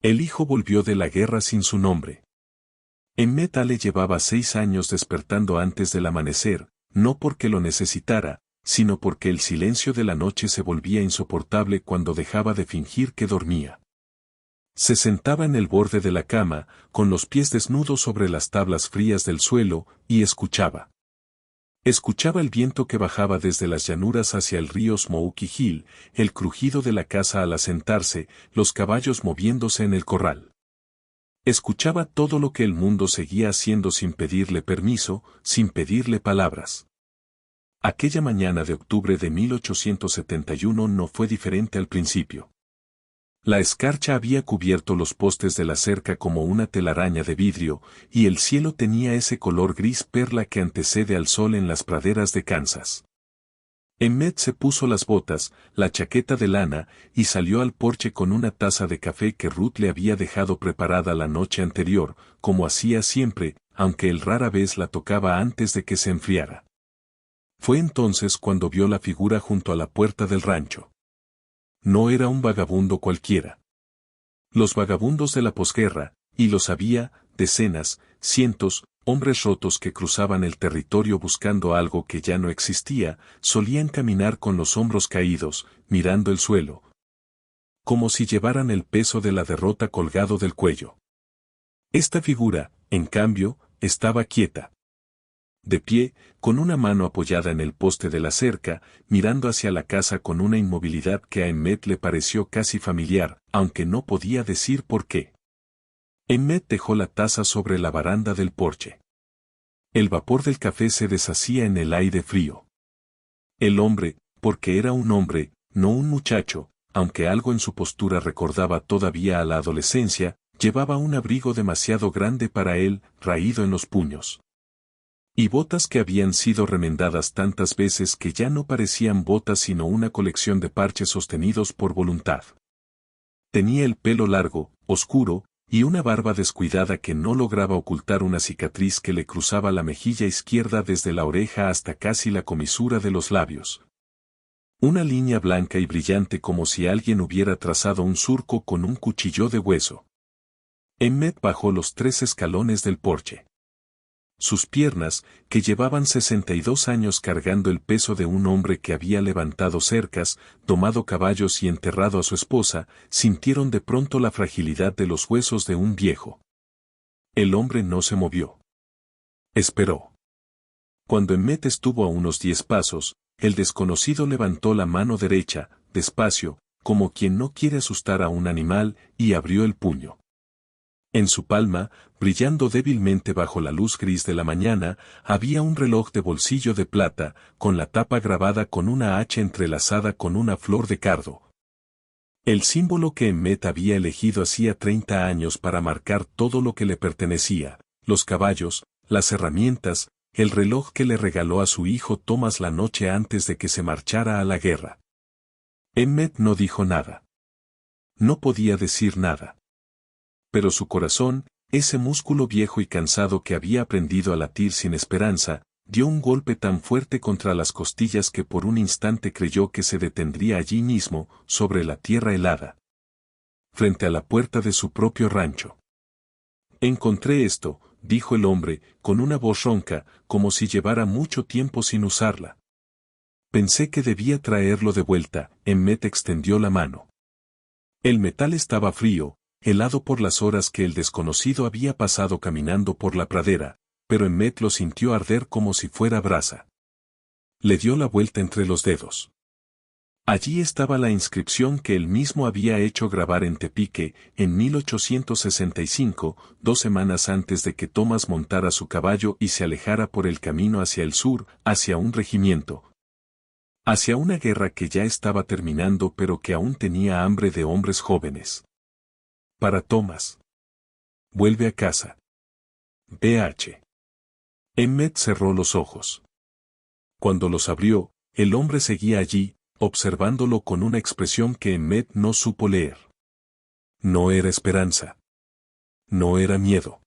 El hijo volvió de la guerra sin su nombre. Emmet Ale llevaba 6 años despertando antes del amanecer, no porque lo necesitara, sino porque el silencio de la noche se volvía insoportable cuando dejaba de fingir que dormía. Se sentaba en el borde de la cama, con los pies desnudos sobre las tablas frías del suelo, y escuchaba. Escuchaba el viento que bajaba desde las llanuras hacia el río Smoky Hill, el crujido de la casa al asentarse, los caballos moviéndose en el corral. Escuchaba todo lo que el mundo seguía haciendo sin pedirle permiso, sin pedirle palabras. Aquella mañana de octubre de 1871 no fue diferente al principio. La escarcha había cubierto los postes de la cerca como una telaraña de vidrio, y el cielo tenía ese color gris perla que antecede al sol en las praderas de Kansas. Emmet se puso las botas, la chaqueta de lana, y salió al porche con una taza de café que Ruth le había dejado preparada la noche anterior, como hacía siempre, aunque él rara vez la tocaba antes de que se enfriara. Fue entonces cuando vio la figura junto a la puerta del rancho. No era un vagabundo cualquiera. Los vagabundos de la posguerra, y los había, decenas, cientos, hombres rotos que cruzaban el territorio buscando algo que ya no existía, solían caminar con los hombros caídos, mirando el suelo, como si llevaran el peso de la derrota colgado del cuello. Esta figura, en cambio, estaba quieta. De pie, con una mano apoyada en el poste de la cerca, mirando hacia la casa con una inmovilidad que a Emmet le pareció casi familiar, aunque no podía decir por qué. Emmet dejó la taza sobre la baranda del porche. El vapor del café se deshacía en el aire frío. El hombre, porque era un hombre, no un muchacho, aunque algo en su postura recordaba todavía a la adolescencia, llevaba un abrigo demasiado grande para él, raído en los puños. Y botas que habían sido remendadas tantas veces que ya no parecían botas sino una colección de parches sostenidos por voluntad. Tenía el pelo largo, oscuro, y una barba descuidada que no lograba ocultar una cicatriz que le cruzaba la mejilla izquierda desde la oreja hasta casi la comisura de los labios. Una línea blanca y brillante como si alguien hubiera trazado un surco con un cuchillo de hueso. Emmet bajó los 3 escalones del porche. Sus piernas, que llevaban 62 años cargando el peso de un hombre que había levantado cercas, domado caballos y enterrado a su esposa, sintieron de pronto la fragilidad de los huesos de un viejo. El hombre no se movió. Esperó. Cuando Emmet estuvo a unos 10 pasos, el desconocido levantó la mano derecha, despacio, como quien no quiere asustar a un animal, y abrió el puño. En su palma, brillando débilmente bajo la luz gris de la mañana, había un reloj de bolsillo de plata, con la tapa grabada con una H entrelazada con una flor de cardo. El símbolo que Emmet había elegido hacía 30 años para marcar todo lo que le pertenecía, los caballos, las herramientas, el reloj que le regaló a su hijo Thomas la noche antes de que se marchara a la guerra. Emmet no dijo nada. No podía decir nada. Pero su corazón, ese músculo viejo y cansado que había aprendido a latir sin esperanza, dio un golpe tan fuerte contra las costillas que por un instante creyó que se detendría allí mismo, sobre la tierra helada, frente a la puerta de su propio rancho. Encontré esto, dijo el hombre, con una voz ronca, como si llevara mucho tiempo sin usarla. Pensé que debía traerlo de vuelta. Emmet extendió la mano. El metal estaba frío, helado por las horas que el desconocido había pasado caminando por la pradera, pero Emmet lo sintió arder como si fuera brasa. Le dio la vuelta entre los dedos. Allí estaba la inscripción que él mismo había hecho grabar en Tepique, en 1865, 2 semanas antes de que Thomas montara su caballo y se alejara por el camino hacia el sur, hacia un regimiento. Hacia una guerra que ya estaba terminando pero que aún tenía hambre de hombres jóvenes. Para Thomas. Vuelve a casa. B.H. Emmet cerró los ojos. Cuando los abrió, el hombre seguía allí, observándolo con una expresión que Emmet no supo leer. No era esperanza. No era miedo.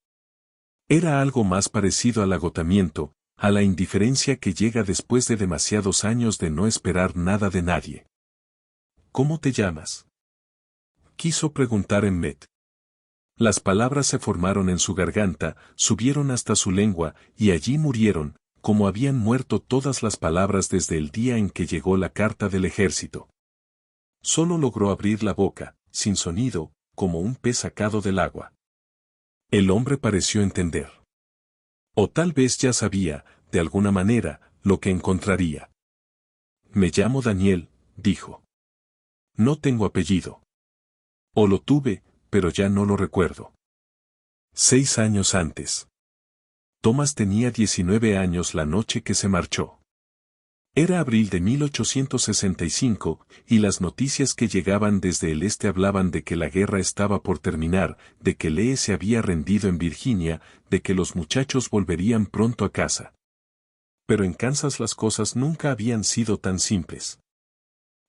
Era algo más parecido al agotamiento, a la indiferencia que llega después de demasiados años de no esperar nada de nadie. ¿Cómo te llamas?, quiso preguntar Emmet. Las palabras se formaron en su garganta, subieron hasta su lengua, y allí murieron, como habían muerto todas las palabras desde el día en que llegó la carta del ejército. Solo logró abrir la boca, sin sonido, como un pez sacado del agua. El hombre pareció entender. O tal vez ya sabía, de alguna manera, lo que encontraría. Me llamo Daniel, dijo. No tengo apellido. O lo tuve, pero ya no lo recuerdo. 6 años antes. Thomas tenía 19 años la noche que se marchó. Era abril de 1865, y las noticias que llegaban desde el este hablaban de que la guerra estaba por terminar, de que Lee se había rendido en Virginia, de que los muchachos volverían pronto a casa. Pero en Kansas las cosas nunca habían sido tan simples.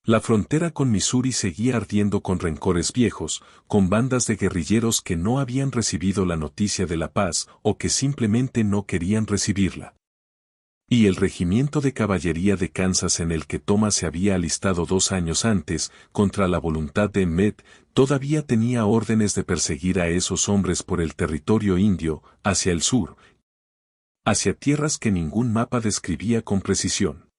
La frontera con Missouri seguía ardiendo con rencores viejos, con bandas de guerrilleros que no habían recibido la noticia de la paz o que simplemente no querían recibirla. Y el regimiento de caballería de Kansas en el que Thomas se había alistado 2 años antes, contra la voluntad de Emmett, todavía tenía órdenes de perseguir a esos hombres por el territorio indio, hacia el sur, hacia tierras que ningún mapa describía con precisión.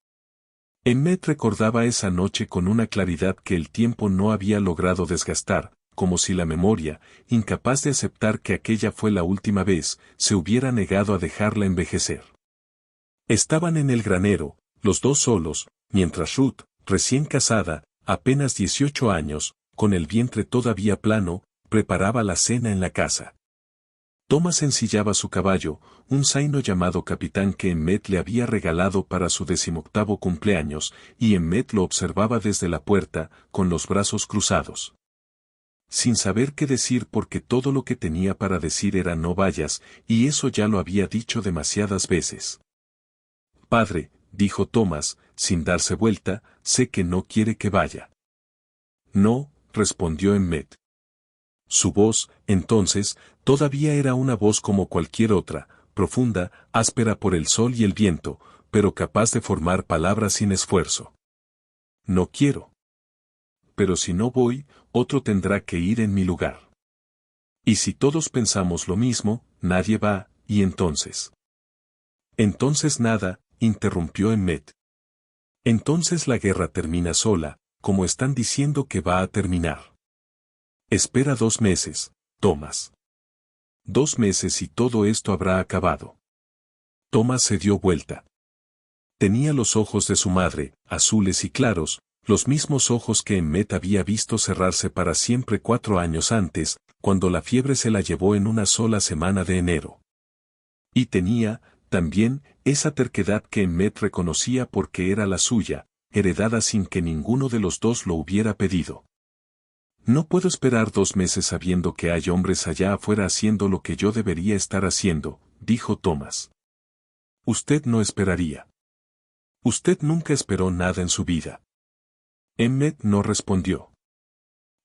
Emmett recordaba esa noche con una claridad que el tiempo no había logrado desgastar, como si la memoria, incapaz de aceptar que aquella fue la última vez, se hubiera negado a dejarla envejecer. Estaban en el granero, los dos solos, mientras Ruth, recién casada, apenas 18 años, con el vientre todavía plano, preparaba la cena en la casa. Thomas ensillaba su caballo, un zaino llamado Capitán que Emmett le había regalado para su 18º cumpleaños, y Emmett lo observaba desde la puerta, con los brazos cruzados. Sin saber qué decir porque todo lo que tenía para decir era no vayas, y eso ya lo había dicho demasiadas veces. Padre, dijo Thomas, sin darse vuelta, sé que no quiere que vaya. No, respondió Emmett. Su voz, entonces, todavía era una voz como cualquier otra, profunda, áspera por el sol y el viento, pero capaz de formar palabras sin esfuerzo. No quiero. Pero si no voy, otro tendrá que ir en mi lugar. Y si todos pensamos lo mismo, nadie va, y entonces. Entonces nada, interrumpió Emmett. Entonces la guerra termina sola, como están diciendo que va a terminar. Espera 2 meses, Thomas. 2 meses y todo esto habrá acabado. Thomas se dio vuelta. Tenía los ojos de su madre, azules y claros, los mismos ojos que Emmett había visto cerrarse para siempre 4 años antes, cuando la fiebre se la llevó en una sola semana de enero. Y tenía, también, esa terquedad que Emmett reconocía porque era la suya, heredada sin que ninguno de los dos lo hubiera pedido. No puedo esperar 2 meses sabiendo que hay hombres allá afuera haciendo lo que yo debería estar haciendo, dijo Thomas. Usted no esperaría. Usted nunca esperó nada en su vida. Emmett no respondió.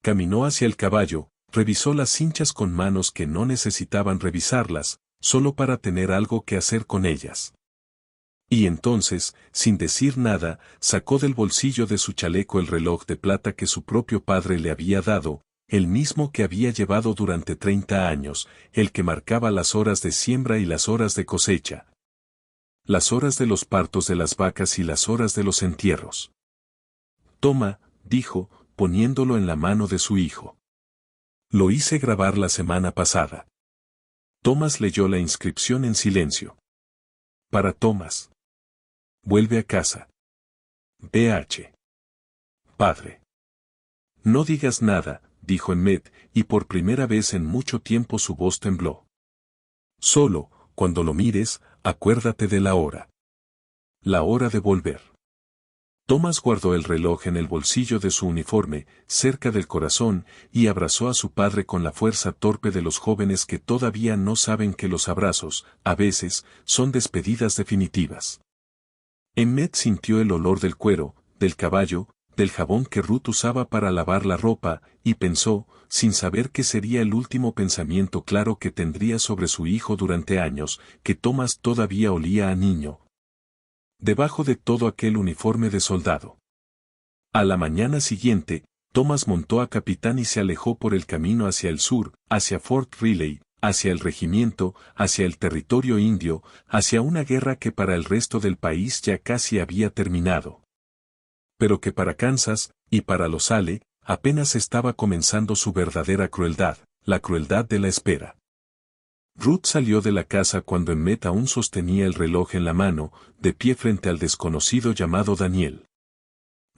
Caminó hacia el caballo, revisó las cinchas con manos que no necesitaban revisarlas, solo para tener algo que hacer con ellas. Y entonces, sin decir nada, sacó del bolsillo de su chaleco el reloj de plata que su propio padre le había dado, el mismo que había llevado durante 30 años, el que marcaba las horas de siembra y las horas de cosecha. Las horas de los partos de las vacas y las horas de los entierros. Toma, dijo, poniéndolo en la mano de su hijo. Lo hice grabar la semana pasada. Thomas leyó la inscripción en silencio. Para Thomas. Vuelve a casa. B.H. Padre. No digas nada, dijo Emmett, y por primera vez en mucho tiempo su voz tembló. Solo, cuando lo mires, acuérdate de la hora. La hora de volver. Thomas guardó el reloj en el bolsillo de su uniforme, cerca del corazón, y abrazó a su padre con la fuerza torpe de los jóvenes que todavía no saben que los abrazos, a veces, son despedidas definitivas. Emmett sintió el olor del cuero, del caballo, del jabón que Ruth usaba para lavar la ropa, y pensó, sin saber qué sería el último pensamiento claro que tendría sobre su hijo durante años, que Thomas todavía olía a niño. Debajo de todo aquel uniforme de soldado. A la mañana siguiente, Thomas montó a capitán y se alejó por el camino hacia el sur, hacia Fort Riley, hacia el regimiento, hacia el territorio indio, hacia una guerra que para el resto del país ya casi había terminado. Pero que para Kansas, y para los Sale, apenas estaba comenzando su verdadera crueldad, la crueldad de la espera. Ruth salió de la casa cuando Emmett aún sostenía el reloj en la mano, de pie frente al desconocido llamado Daniel.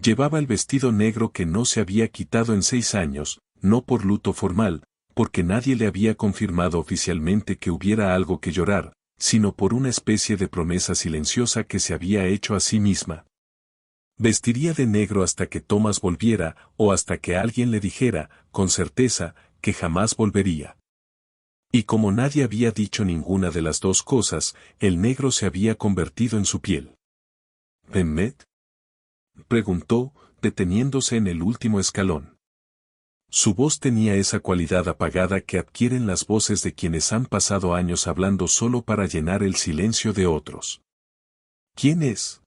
Llevaba el vestido negro que no se había quitado en 6 años, no por luto formal, porque nadie le había confirmado oficialmente que hubiera algo que llorar, sino por una especie de promesa silenciosa que se había hecho a sí misma. Vestiría de negro hasta que Thomas volviera, o hasta que alguien le dijera, con certeza, que jamás volvería. Y como nadie había dicho ninguna de las dos cosas, el negro se había convertido en su piel. ¿Emmett?, preguntó, deteniéndose en el último escalón. Su voz tenía esa cualidad apagada que adquieren las voces de quienes han pasado años hablando solo para llenar el silencio de otros. ¿Quién es?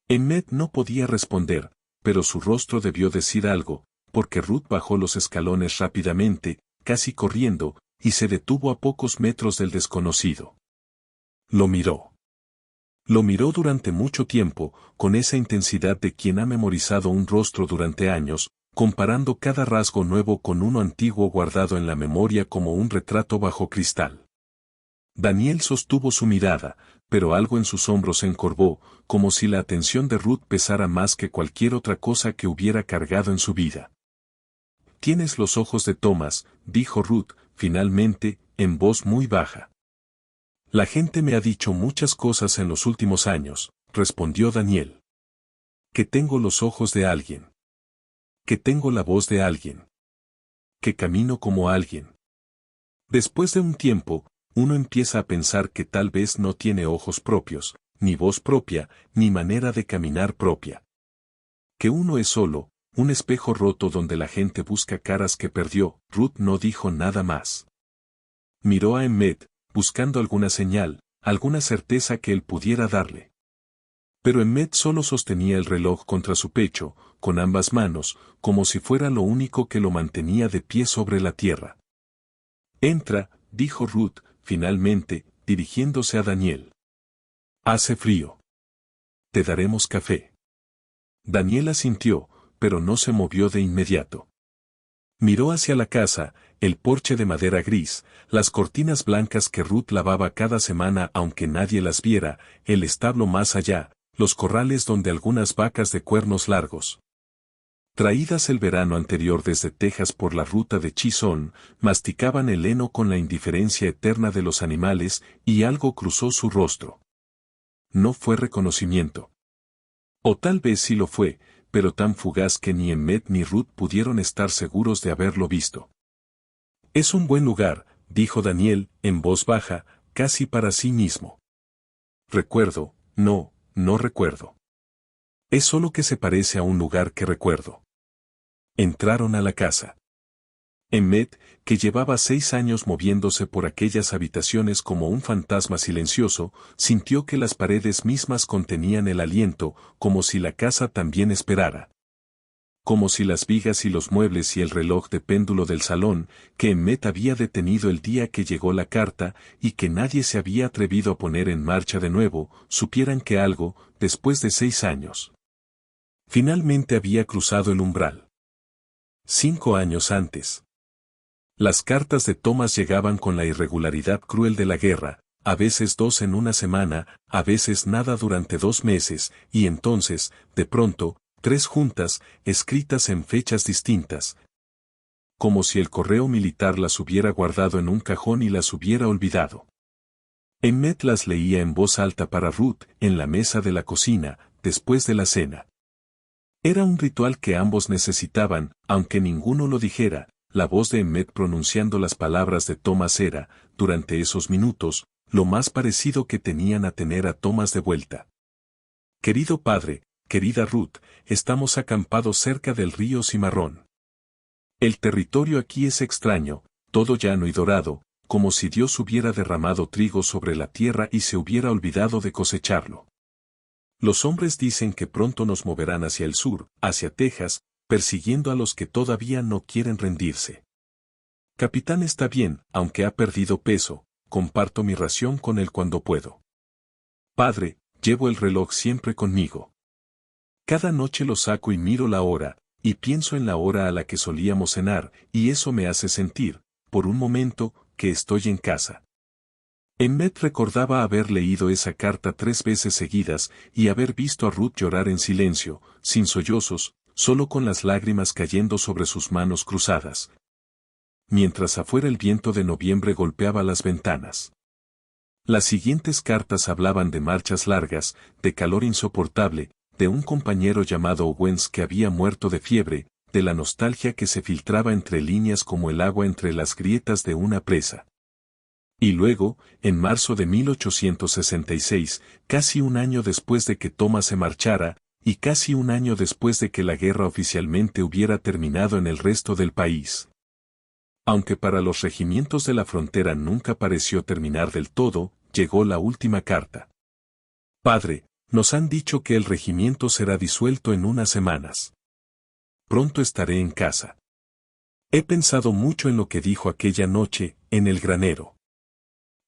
Emmett no podía responder, pero su rostro debió decir algo, porque Ruth bajó los escalones rápidamente, casi corriendo, y se detuvo a pocos metros del desconocido. Lo miró. Lo miró durante mucho tiempo, con esa intensidad de quien ha memorizado un rostro durante años, comparando cada rasgo nuevo con uno antiguo guardado en la memoria como un retrato bajo cristal. Daniel sostuvo su mirada, pero algo en sus hombros se encorvó, como si la atención de Ruth pesara más que cualquier otra cosa que hubiera cargado en su vida. «Tienes los ojos de Thomas», dijo Ruth, finalmente, en voz muy baja. «La gente me ha dicho muchas cosas en los últimos años», respondió Daniel. «Que tengo los ojos de alguien. Que tengo la voz de alguien. Que camino como alguien». Después de un tiempo, uno empieza a pensar que tal vez no tiene ojos propios, ni voz propia, ni manera de caminar propia. Que uno es solo, un espejo roto donde la gente busca caras que perdió. Ruth no dijo nada más. Miró a Emmett, buscando alguna señal, alguna certeza que él pudiera darle. Pero Emmett solo sostenía el reloj contra su pecho, con ambas manos, como si fuera lo único que lo mantenía de pie sobre la tierra. «Entra», dijo Ruth, finalmente, dirigiéndose a Daniel. «Hace frío. Te daremos café». Daniel asintió, pero no se movió de inmediato. Miró hacia la casa, el porche de madera gris, las cortinas blancas que Ruth lavaba cada semana aunque nadie las viera, el establo más allá, los corrales donde algunas vacas de cuernos largos, traídas el verano anterior desde Texas por la ruta de Chison, masticaban el heno con la indiferencia eterna de los animales, y algo cruzó su rostro. No fue reconocimiento. O tal vez sí lo fue, pero tan fugaz que ni Emmett ni Ruth pudieron estar seguros de haberlo visto. «Es un buen lugar», dijo Daniel, en voz baja, casi para sí mismo. «Recuerdo, no recuerdo. Es solo que se parece a un lugar que recuerdo». Entraron a la casa. Emmett, que llevaba 6 años moviéndose por aquellas habitaciones como un fantasma silencioso, sintió que las paredes mismas contenían el aliento, como si la casa también esperara. Como si las vigas y los muebles y el reloj de péndulo del salón, que Emmett había detenido el día que llegó la carta, y que nadie se había atrevido a poner en marcha de nuevo, supieran que algo, después de 6 años, finalmente había cruzado el umbral. 5 años antes. Las cartas de Thomas llegaban con la irregularidad cruel de la guerra, a veces 2 en una semana, a veces nada durante 2 meses, y entonces, de pronto, 3 juntas, escritas en fechas distintas. Como si el correo militar las hubiera guardado en un cajón y las hubiera olvidado. Emmett las leía en voz alta para Ruth, en la mesa de la cocina, después de la cena. Era un ritual que ambos necesitaban, aunque ninguno lo dijera. La voz de Emmett pronunciando las palabras de Thomas era, durante esos minutos, lo más parecido que tenían a tener a Thomas de vuelta. «Querido padre, querida Ruth, estamos acampados cerca del río Cimarrón. El territorio aquí es extraño, todo llano y dorado, como si Dios hubiera derramado trigo sobre la tierra y se hubiera olvidado de cosecharlo. Los hombres dicen que pronto nos moverán hacia el sur, hacia Texas, persiguiendo a los que todavía no quieren rendirse. Capitán está bien, aunque ha perdido peso, comparto mi ración con él cuando puedo. Padre, llevo el reloj siempre conmigo. Cada noche lo saco y miro la hora, y pienso en la hora a la que solíamos cenar, y eso me hace sentir, por un momento, que estoy en casa. Emmet recordaba haber leído esa carta 3 veces seguidas y haber visto a Ruth llorar en silencio, sin sollozos, solo con las lágrimas cayendo sobre sus manos cruzadas. Mientras afuera el viento de noviembre golpeaba las ventanas. Las siguientes cartas hablaban de marchas largas, de calor insoportable, de un compañero llamado Owens que había muerto de fiebre, de la nostalgia que se filtraba entre líneas como el agua entre las grietas de una presa. Y luego, en marzo de 1866, casi un año después de que Thomas se marchara, y casi un año después de que la guerra oficialmente hubiera terminado en el resto del país. Aunque para los regimientos de la frontera nunca pareció terminar del todo, llegó la última carta. Padre, nos han dicho que el regimiento será disuelto en unas semanas. Pronto estaré en casa. He pensado mucho en lo que dijo aquella noche, en el granero.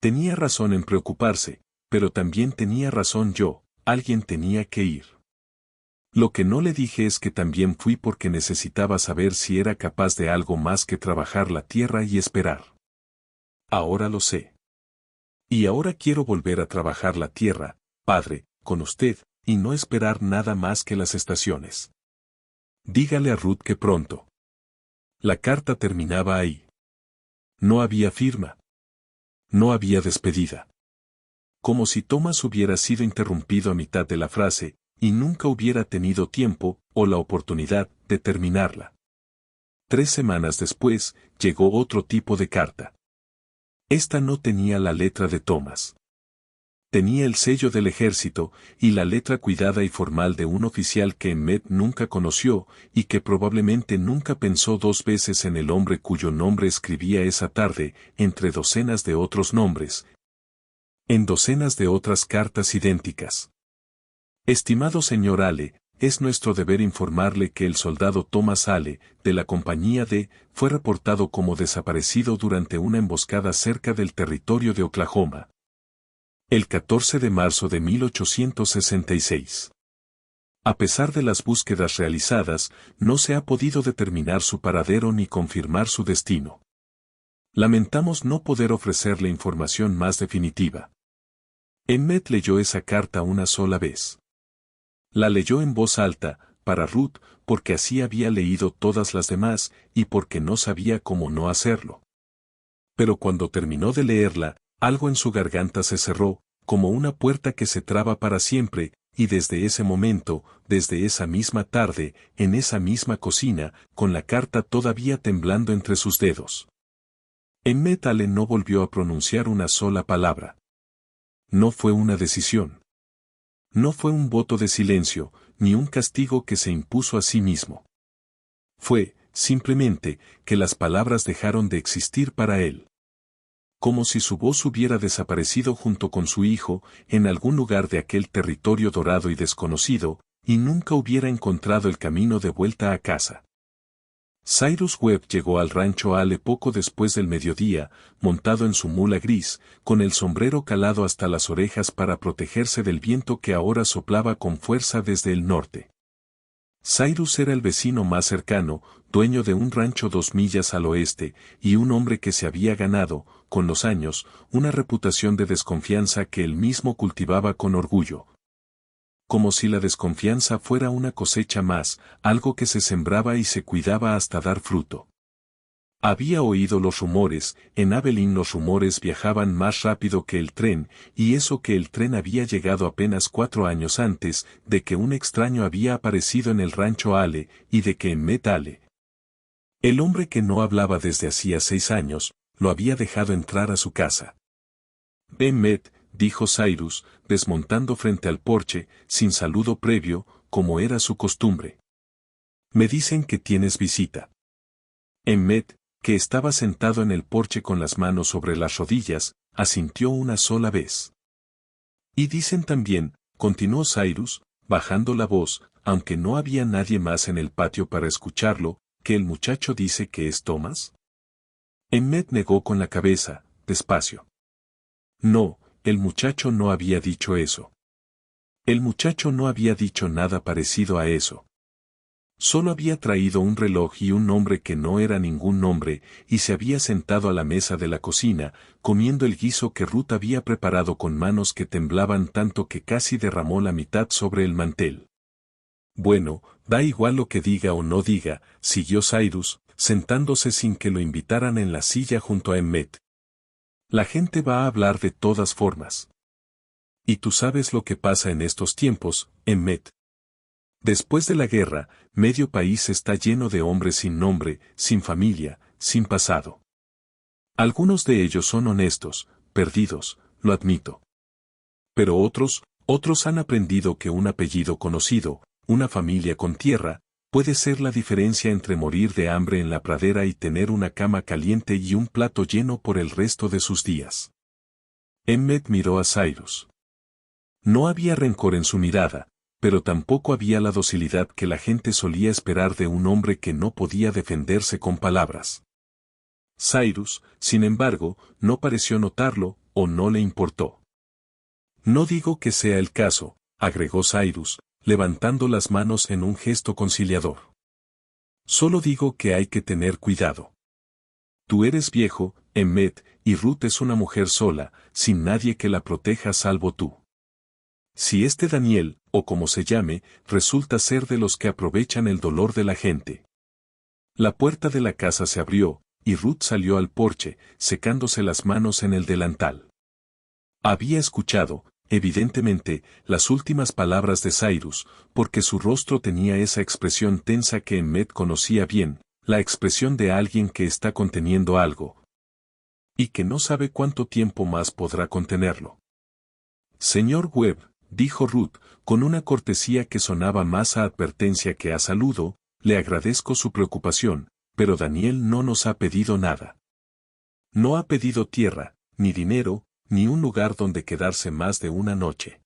Tenía razón en preocuparse, pero también tenía razón yo, alguien tenía que ir. Lo que no le dije es que también fui porque necesitaba saber si era capaz de algo más que trabajar la tierra y esperar. Ahora lo sé. Y ahora quiero volver a trabajar la tierra, padre, con usted, y no esperar nada más que las estaciones. Dígale a Ruth que pronto. La carta terminaba ahí. No había firma. No había despedida. Como si Thomas hubiera sido interrumpido a mitad de la frase, y nunca hubiera tenido tiempo, o la oportunidad, de terminarla. 3 semanas después, llegó otro tipo de carta. Esta no tenía la letra de Thomas. Tenía el sello del ejército, y la letra cuidada y formal de un oficial que Emmet nunca conoció, y que probablemente nunca pensó 2 veces en el hombre cuyo nombre escribía esa tarde, entre docenas de otros nombres. En docenas de otras cartas idénticas. Estimado señor Ale, es nuestro deber informarle que el soldado Thomas Ale, de la compañía D, fue reportado como desaparecido durante una emboscada cerca del territorio de Oklahoma. El 14 de marzo de 1866. A pesar de las búsquedas realizadas, no se ha podido determinar su paradero ni confirmar su destino. Lamentamos no poder ofrecerle información más definitiva. Emmet leyó esa carta una sola vez. La leyó en voz alta, para Ruth, porque así había leído todas las demás, y porque no sabía cómo no hacerlo. Pero cuando terminó de leerla, algo en su garganta se cerró, como una puerta que se traba para siempre, y desde ese momento, desde esa misma tarde, en esa misma cocina, con la carta todavía temblando entre sus dedos. Emmet Ale no volvió a pronunciar una sola palabra. No fue una decisión. No fue un voto de silencio, ni un castigo que se impuso a sí mismo. Fue, simplemente, que las palabras dejaron de existir para él. Como si su voz hubiera desaparecido junto con su hijo, en algún lugar de aquel territorio dorado y desconocido, y nunca hubiera encontrado el camino de vuelta a casa. Cyrus Webb llegó al rancho Ale poco después del mediodía, montado en su mula gris, con el sombrero calado hasta las orejas para protegerse del viento que ahora soplaba con fuerza desde el norte. Cyrus era el vecino más cercano, dueño de un rancho 2 millas al oeste, y un hombre que se había ganado, con los años, una reputación de desconfianza que él mismo cultivaba con orgullo. Como si la desconfianza fuera una cosecha más, algo que se sembraba y se cuidaba hasta dar fruto. Había oído los rumores, en Abilene los rumores viajaban más rápido que el tren, y eso que el tren había llegado apenas 4 años antes, de que un extraño había aparecido en el rancho Ale, y de que Emmet Ale, el hombre que no hablaba desde hacía 6 años, lo había dejado entrar a su casa. Emmet, dijo Cyrus, desmontando frente al porche, sin saludo previo, como era su costumbre. Me dicen que tienes visita. Emmet, que estaba sentado en el porche con las manos sobre las rodillas, asintió una sola vez. Y dicen también, continuó Cyrus, bajando la voz, aunque no había nadie más en el patio para escucharlo, que el muchacho dice que es Thomas. Emmet negó con la cabeza, despacio. No, el muchacho no había dicho eso. El muchacho no había dicho nada parecido a eso. Solo había traído un reloj y un nombre que no era ningún nombre, y se había sentado a la mesa de la cocina, comiendo el guiso que Ruth había preparado con manos que temblaban tanto que casi derramó la mitad sobre el mantel. Bueno, da igual lo que diga o no diga, siguió Cyrus, sentándose sin que lo invitaran en la silla junto a Emmet. La gente va a hablar de todas formas. Y tú sabes lo que pasa en estos tiempos, Emmet. Después de la guerra, medio país está lleno de hombres sin nombre, sin familia, sin pasado. Algunos de ellos son honestos, perdidos, lo admito. Pero otros han aprendido que un apellido conocido, una familia con tierra, puede ser la diferencia entre morir de hambre en la pradera y tener una cama caliente y un plato lleno por el resto de sus días. Emmet miró a Cyrus. No había rencor en su mirada, pero tampoco había la docilidad que la gente solía esperar de un hombre que no podía defenderse con palabras. Cyrus, sin embargo, no pareció notarlo, o no le importó. No digo que sea el caso, agregó Cyrus, levantando las manos en un gesto conciliador. Solo digo que hay que tener cuidado. Tú eres viejo, Emmet, y Ruth es una mujer sola, sin nadie que la proteja salvo tú. Si este Daniel, o como se llame, resulta ser de los que aprovechan el dolor de la gente. La puerta de la casa se abrió, y Ruth salió al porche, secándose las manos en el delantal. Había escuchado, evidentemente, las últimas palabras de Cyrus, porque su rostro tenía esa expresión tensa que Emmet conocía bien, la expresión de alguien que está conteniendo algo. Y que no sabe cuánto tiempo más podrá contenerlo. Señor Webb, dijo Ruth, con una cortesía que sonaba más a advertencia que a saludo, le agradezco su preocupación, pero Daniel no nos ha pedido nada. No ha pedido tierra, ni dinero, ni un lugar donde quedarse más de una noche.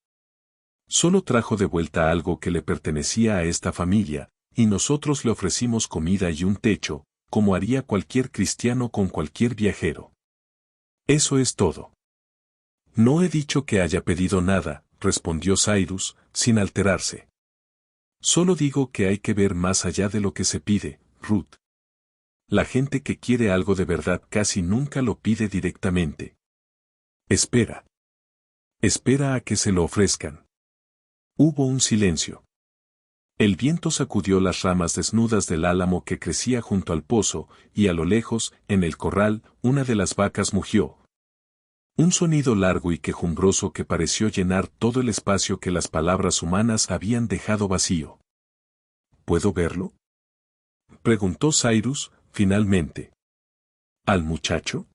Solo trajo de vuelta algo que le pertenecía a esta familia, y nosotros le ofrecimos comida y un techo, como haría cualquier cristiano con cualquier viajero. Eso es todo. No he dicho que haya pedido nada, respondió Cyrus, sin alterarse. Solo digo que hay que ver más allá de lo que se pide, Ruth. La gente que quiere algo de verdad casi nunca lo pide directamente. Espera. Espera a que se lo ofrezcan. Hubo un silencio. El viento sacudió las ramas desnudas del álamo que crecía junto al pozo, y a lo lejos, en el corral, una de las vacas mugió. Un sonido largo y quejumbroso que pareció llenar todo el espacio que las palabras humanas habían dejado vacío. ¿Puedo verlo?, preguntó Cyrus, finalmente. ¿Al muchacho?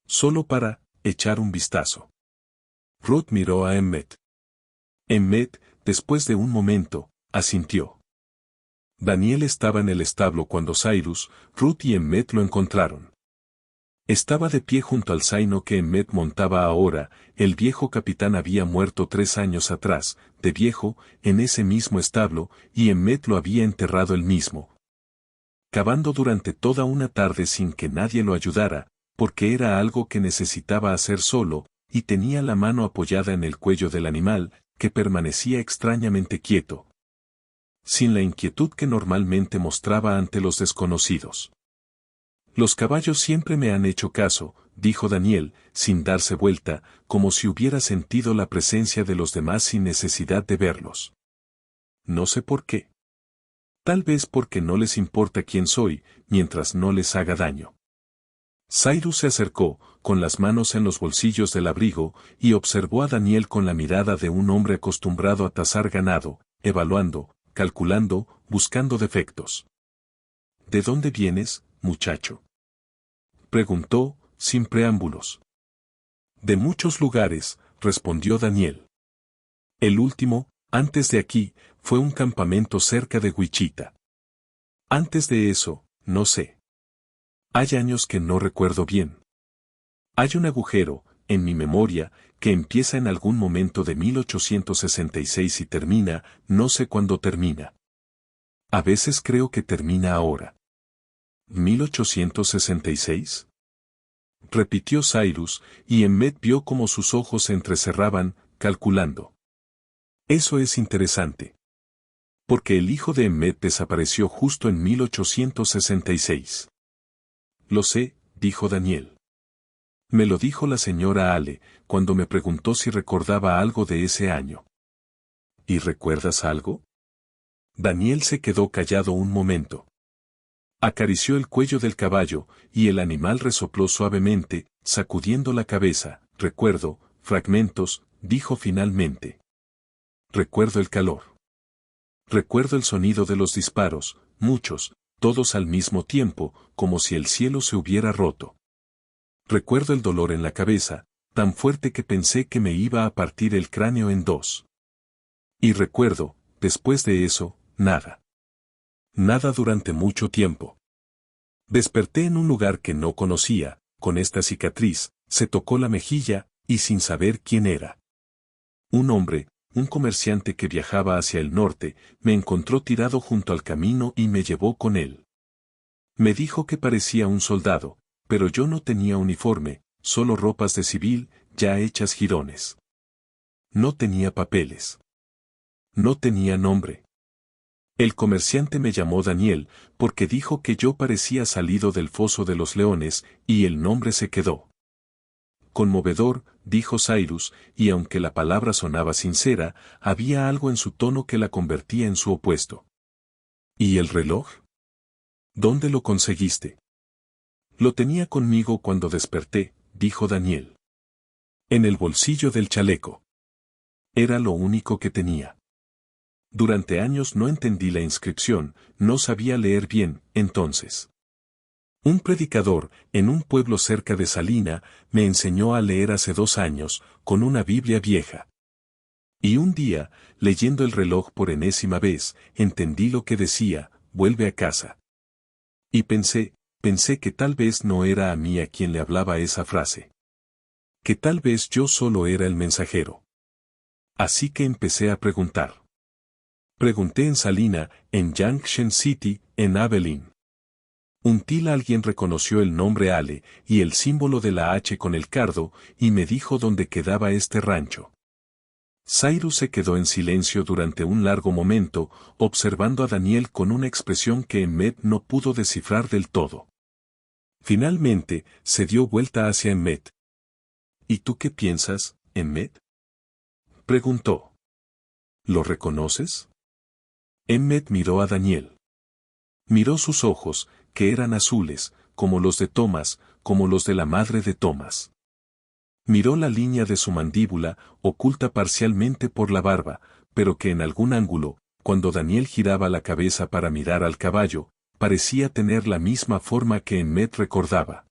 Solo para echar un vistazo. Ruth miró a Emmet. Emmet, después de un momento, asintió. Daniel estaba en el establo cuando Cyrus, Ruth y Emmet lo encontraron. Estaba de pie junto al zaino que Emmet montaba ahora. El viejo capitán había muerto 3 años atrás, de viejo, en ese mismo establo, y Emmet lo había enterrado él mismo. Cavando durante toda una tarde sin que nadie lo ayudara, porque era algo que necesitaba hacer solo, y tenía la mano apoyada en el cuello del animal, que permanecía extrañamente quieto. Sin la inquietud que normalmente mostraba ante los desconocidos. Los caballos siempre me han hecho caso, dijo Daniel, sin darse vuelta, como si hubiera sentido la presencia de los demás sin necesidad de verlos. No sé por qué. Tal vez porque no les importa quién soy, mientras no les haga daño. Cyrus se acercó, con las manos en los bolsillos del abrigo, y observó a Daniel con la mirada de un hombre acostumbrado a tasar ganado, evaluando, calculando, buscando defectos. ¿De dónde vienes, muchacho?, preguntó, sin preámbulos. De muchos lugares, respondió Daniel. El último, antes de aquí, fue un campamento cerca de Wichita. Antes de eso, no sé. Hay años que no recuerdo bien. Hay un agujero, en mi memoria, que empieza en algún momento de 1866 y termina, no sé cuándo termina. A veces creo que termina ahora. ¿1866? Repitió Cyrus, y Emmett vio cómo sus ojos se entrecerraban, calculando. Eso es interesante. Porque el hijo de Emmett desapareció justo en 1866. Lo sé, dijo Daniel. Me lo dijo la señora Ale, cuando me preguntó si recordaba algo de ese año. ¿Y recuerdas algo? Daniel se quedó callado un momento. Acarició el cuello del caballo, y el animal resopló suavemente, sacudiendo la cabeza. Recuerdo, fragmentos, dijo finalmente. Recuerdo el calor. Recuerdo el sonido de los disparos, muchos, todos al mismo tiempo, como si el cielo se hubiera roto. Recuerdo el dolor en la cabeza, tan fuerte que pensé que me iba a partir el cráneo en dos. Y recuerdo, después de eso, nada. Nada durante mucho tiempo. Desperté en un lugar que no conocía, con esta cicatriz, se tocó la mejilla, y sin saber quién era. Un hombre, un comerciante que viajaba hacia el norte, me encontró tirado junto al camino y me llevó con él. Me dijo que parecía un soldado, pero yo no tenía uniforme, solo ropas de civil, ya hechas jirones. No tenía papeles. No tenía nombre. El comerciante me llamó Daniel, porque dijo que yo parecía salido del foso de los leones, y el nombre se quedó. Conmovedor, dijo Cyrus, y aunque la palabra sonaba sincera, había algo en su tono que la convertía en su opuesto. ¿Y el reloj? ¿Dónde lo conseguiste? Lo tenía conmigo cuando desperté, dijo Daniel. En el bolsillo del chaleco. Era lo único que tenía. Durante años no entendí la inscripción, no sabía leer bien, entonces. Un predicador, en un pueblo cerca de Salina, me enseñó a leer hace 2 años, con una Biblia vieja. Y un día, leyendo el reloj por enésima vez, entendí lo que decía, vuelve a casa. Y pensé que tal vez no era a mí a quien le hablaba esa frase. Que tal vez yo solo era el mensajero. Así que empecé a preguntar. Pregunté en Salina, en Junction City, en Abilene. Alguien reconoció el nombre Ale, y el símbolo de la H con el cardo, y me dijo dónde quedaba este rancho. Cyrus se quedó en silencio durante un largo momento, observando a Daniel con una expresión que Emmett no pudo descifrar del todo. Finalmente, se dio vuelta hacia Emmett. ¿Y tú qué piensas, Emmett? Preguntó. ¿Lo reconoces? Emmett miró a Daniel. Miró sus ojos, que eran azules, como los de Thomas, como los de la madre de Thomas. Miró la línea de su mandíbula, oculta parcialmente por la barba, pero que en algún ángulo, cuando Daniel giraba la cabeza para mirar al caballo, parecía tener la misma forma que Emmett recordaba.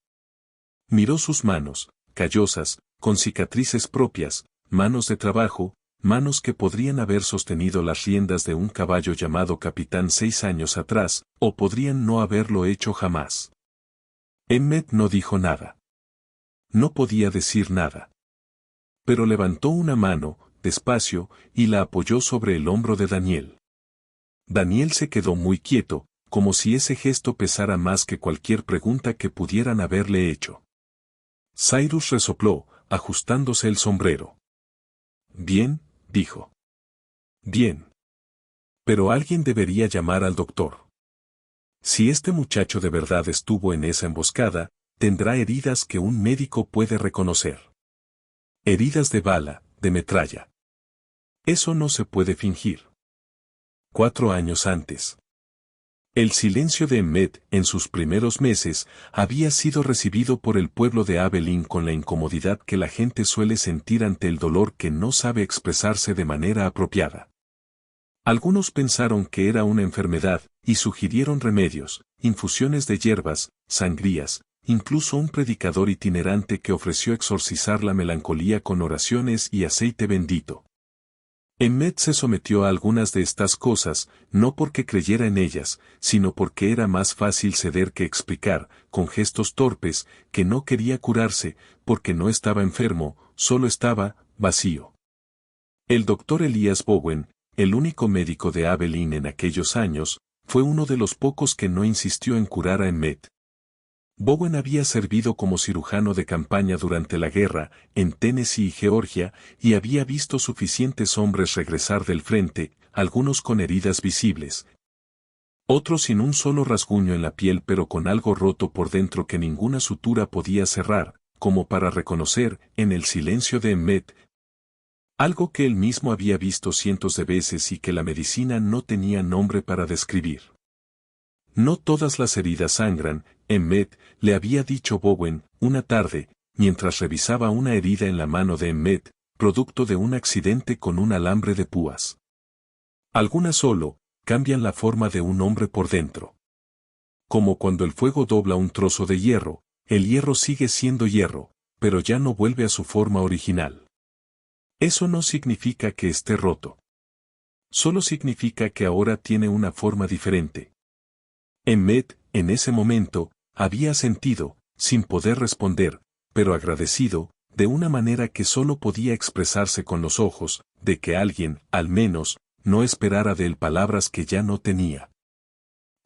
Miró sus manos, callosas, con cicatrices propias, manos de trabajo, manos que podrían haber sostenido las riendas de un caballo llamado Capitán 6 años atrás, o podrían no haberlo hecho jamás. Emmett no dijo nada. No podía decir nada. Pero levantó una mano, despacio, y la apoyó sobre el hombro de Daniel. Daniel se quedó muy quieto, como si ese gesto pesara más que cualquier pregunta que pudieran haberle hecho. Cyrus resopló, ajustándose el sombrero. Bien, dijo. Bien. Pero alguien debería llamar al doctor. Si este muchacho de verdad estuvo en esa emboscada, tendrá heridas que un médico puede reconocer. Heridas de bala, de metralla. Eso no se puede fingir. 4 años antes. El silencio de Emmett, en sus primeros meses, había sido recibido por el pueblo de Abilene con la incomodidad que la gente suele sentir ante el dolor que no sabe expresarse de manera apropiada. Algunos pensaron que era una enfermedad, y sugirieron remedios, infusiones de hierbas, sangrías, incluso un predicador itinerante que ofreció exorcizar la melancolía con oraciones y aceite bendito. Emmet se sometió a algunas de estas cosas, no porque creyera en ellas, sino porque era más fácil ceder que explicar, con gestos torpes, que no quería curarse, porque no estaba enfermo, solo estaba vacío. El doctor Elias Bowen, el único médico de Abilene en aquellos años, fue uno de los pocos que no insistió en curar a Emmet. Bowen había servido como cirujano de campaña durante la guerra, en Tennessee y Georgia, y había visto suficientes hombres regresar del frente, algunos con heridas visibles, otros sin un solo rasguño en la piel pero con algo roto por dentro que ninguna sutura podía cerrar, como para reconocer, en el silencio de Emmet, algo que él mismo había visto cientos de veces y que la medicina no tenía nombre para describir. No todas las heridas sangran, Emmet, le había dicho Bowen, una tarde, mientras revisaba una herida en la mano de Emmet, producto de un accidente con un alambre de púas. Algunas solo, cambian la forma de un hombre por dentro. Como cuando el fuego dobla un trozo de hierro, el hierro sigue siendo hierro, pero ya no vuelve a su forma original. Eso no significa que esté roto. Solo significa que ahora tiene una forma diferente. Emmet, en ese momento, había sentido, sin poder responder, pero agradecido, de una manera que solo podía expresarse con los ojos, de que alguien, al menos, no esperara de él palabras que ya no tenía.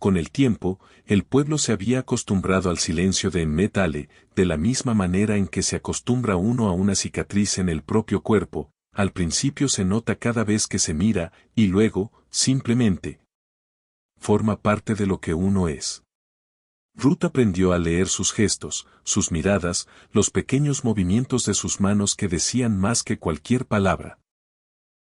Con el tiempo, el pueblo se había acostumbrado al silencio de Emmet Ale, de la misma manera en que se acostumbra uno a una cicatriz en el propio cuerpo, al principio se nota cada vez que se mira, y luego, simplemente, forma parte de lo que uno es. Ruth aprendió a leer sus gestos, sus miradas, los pequeños movimientos de sus manos que decían más que cualquier palabra.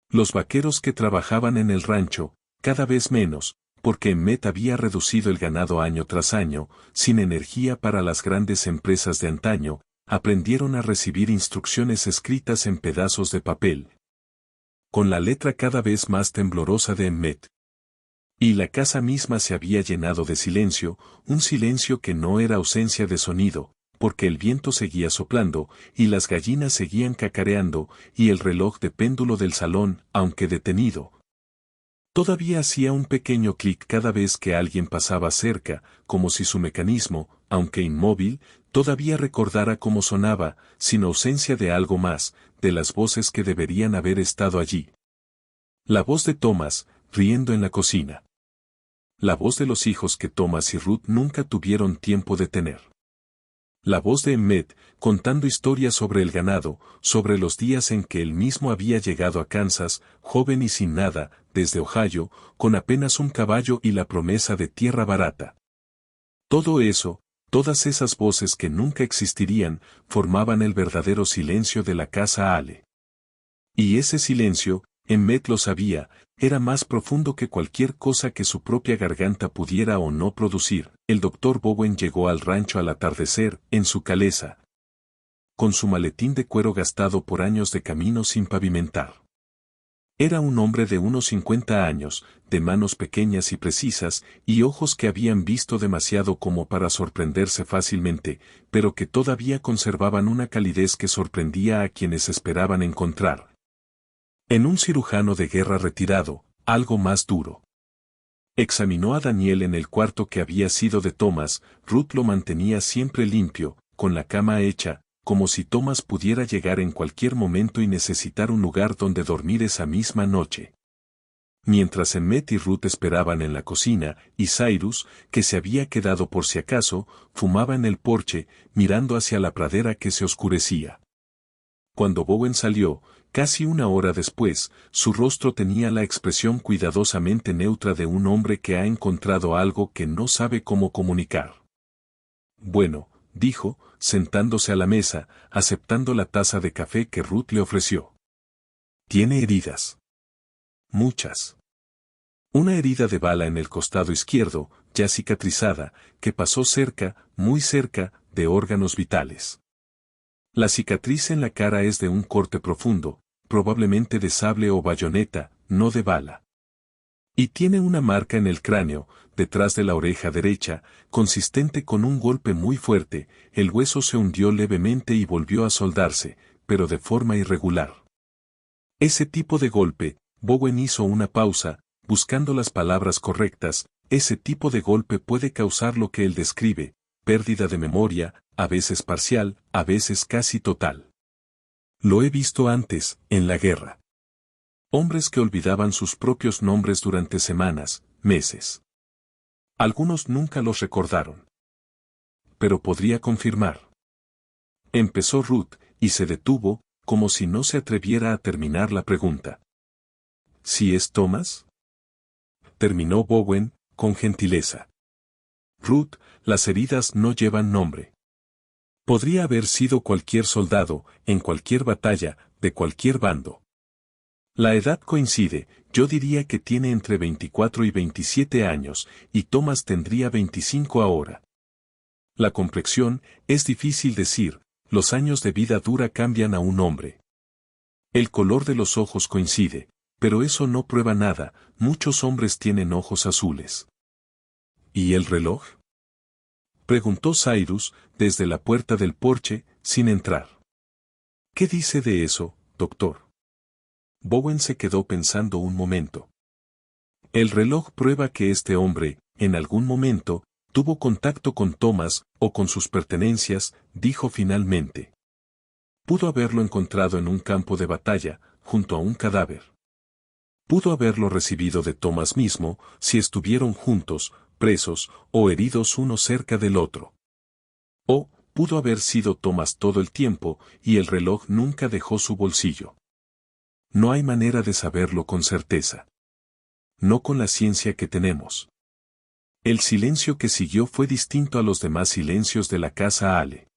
Los vaqueros que trabajaban en el rancho, cada vez menos, porque Emmet había reducido el ganado año tras año, sin energía para las grandes empresas de antaño, aprendieron a recibir instrucciones escritas en pedazos de papel, con la letra cada vez más temblorosa de Emmet. Y la casa misma se había llenado de silencio, un silencio que no era ausencia de sonido, porque el viento seguía soplando, y las gallinas seguían cacareando, y el reloj de péndulo del salón, aunque detenido, todavía hacía un pequeño clic cada vez que alguien pasaba cerca, como si su mecanismo, aunque inmóvil, todavía recordara cómo sonaba, sin ausencia de algo más, de las voces que deberían haber estado allí. La voz de Thomas, riendo en la cocina. La voz de los hijos que Thomas y Ruth nunca tuvieron tiempo de tener. La voz de Emmet, contando historias sobre el ganado, sobre los días en que él mismo había llegado a Kansas, joven y sin nada, desde Ohio, con apenas un caballo y la promesa de tierra barata. Todo eso, todas esas voces que nunca existirían, formaban el verdadero silencio de la casa Ale. Y ese silencio, Emmet lo sabía, era más profundo que cualquier cosa que su propia garganta pudiera o no producir. El doctor Bowen llegó al rancho al atardecer, en su calesa, con su maletín de cuero gastado por años de camino sin pavimentar. Era un hombre de unos 50 años, de manos pequeñas y precisas, y ojos que habían visto demasiado como para sorprenderse fácilmente, pero que todavía conservaban una calidez que sorprendía a quienes esperaban encontrar en un cirujano de guerra retirado, algo más duro. Examinó a Daniel en el cuarto que había sido de Thomas. Ruth lo mantenía siempre limpio, con la cama hecha, como si Thomas pudiera llegar en cualquier momento y necesitar un lugar donde dormir esa misma noche. Mientras Emmet y Ruth esperaban en la cocina, y Cyrus, que se había quedado por si acaso, fumaba en el porche, mirando hacia la pradera que se oscurecía. Cuando Bowen salió, casi una hora después, su rostro tenía la expresión cuidadosamente neutra de un hombre que ha encontrado algo que no sabe cómo comunicar. Bueno, dijo, sentándose a la mesa, aceptando la taza de café que Ruth le ofreció. Tiene heridas. Muchas. Una herida de bala en el costado izquierdo, ya cicatrizada, que pasó cerca, muy cerca, de órganos vitales. La cicatriz en la cara es de un corte profundo, probablemente de sable o bayoneta, no de bala. Y tiene una marca en el cráneo, detrás de la oreja derecha, consistente con un golpe muy fuerte. El hueso se hundió levemente y volvió a soldarse, pero de forma irregular. Ese tipo de golpe, Bowen hizo una pausa, buscando las palabras correctas. Ese tipo de golpe puede causar lo que él describe, pérdida de memoria, a veces parcial, a veces casi total. Lo he visto antes, en la guerra. Hombres que olvidaban sus propios nombres durante semanas, meses. Algunos nunca los recordaron. Pero podría confirmar. Empezó Ruth, y se detuvo, como si no se atreviera a terminar la pregunta. ¿Sí es Thomas? Terminó Bowen, con gentileza. Ruth, las heridas no llevan nombre. Podría haber sido cualquier soldado, en cualquier batalla, de cualquier bando. La edad coincide, yo diría que tiene entre 24 y 27 años, y Thomas tendría 25 ahora. La complexión, es difícil decir, los años de vida dura cambian a un hombre. El color de los ojos coincide, pero eso no prueba nada, muchos hombres tienen ojos azules. ¿Y el reloj? Preguntó Cyrus, desde la puerta del porche, sin entrar. ¿Qué dice de eso, doctor? Bowen se quedó pensando un momento. El reloj prueba que este hombre, en algún momento, tuvo contacto con Thomas, o con sus pertenencias, dijo finalmente. Pudo haberlo encontrado en un campo de batalla, junto a un cadáver. Pudo haberlo recibido de Thomas mismo, si estuvieron juntos, presos, o heridos uno cerca del otro. O, pudo haber sido Thomas todo el tiempo, y el reloj nunca dejó su bolsillo. No hay manera de saberlo con certeza. No con la ciencia que tenemos. El silencio que siguió fue distinto a los demás silencios de la casa Ale.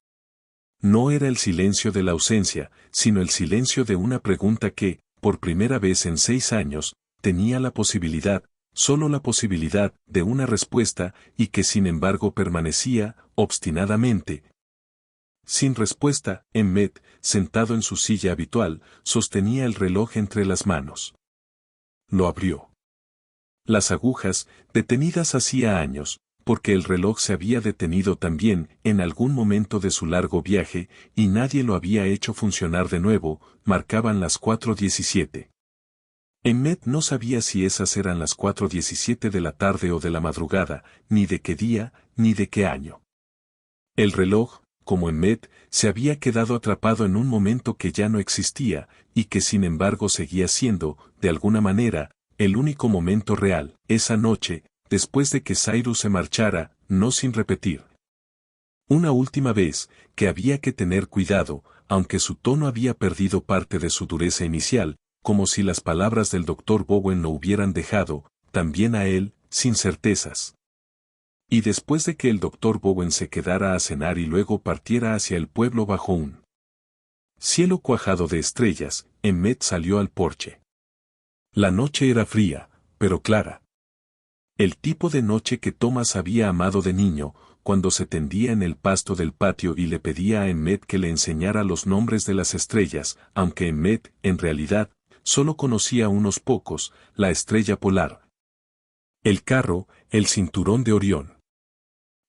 No era el silencio de la ausencia, sino el silencio de una pregunta que, por primera vez en 6 años, tenía la posibilidad, solo la posibilidad, de una respuesta, y que sin embargo permanecía, obstinadamente, sin respuesta. Emmett, sentado en su silla habitual, sostenía el reloj entre las manos. Lo abrió. Las agujas, detenidas hacía años, porque el reloj se había detenido también en algún momento de su largo viaje, y nadie lo había hecho funcionar de nuevo, marcaban las 4:17. Emmett no sabía si esas eran las 4:17 de la tarde o de la madrugada, ni de qué día, ni de qué año. El reloj, como Emmett, se había quedado atrapado en un momento que ya no existía, y que sin embargo seguía siendo, de alguna manera, el único momento real, esa noche, después de que Cyrus se marchara, no sin repetir. Una última vez, que había que tener cuidado, aunque su tono había perdido parte de su dureza inicial, como si las palabras del Dr. Bowen lo hubieran dejado, también a él, sin certezas. Y después de que el Dr. Bowen se quedara a cenar y luego partiera hacia el pueblo bajo un cielo cuajado de estrellas, Emmett salió al porche. La noche era fría, pero clara. El tipo de noche que Thomas había amado de niño, cuando se tendía en el pasto del patio y le pedía a Emmett que le enseñara los nombres de las estrellas, aunque Emmett, en realidad, solo conocía unos pocos, la estrella polar, el carro, el cinturón de Orión.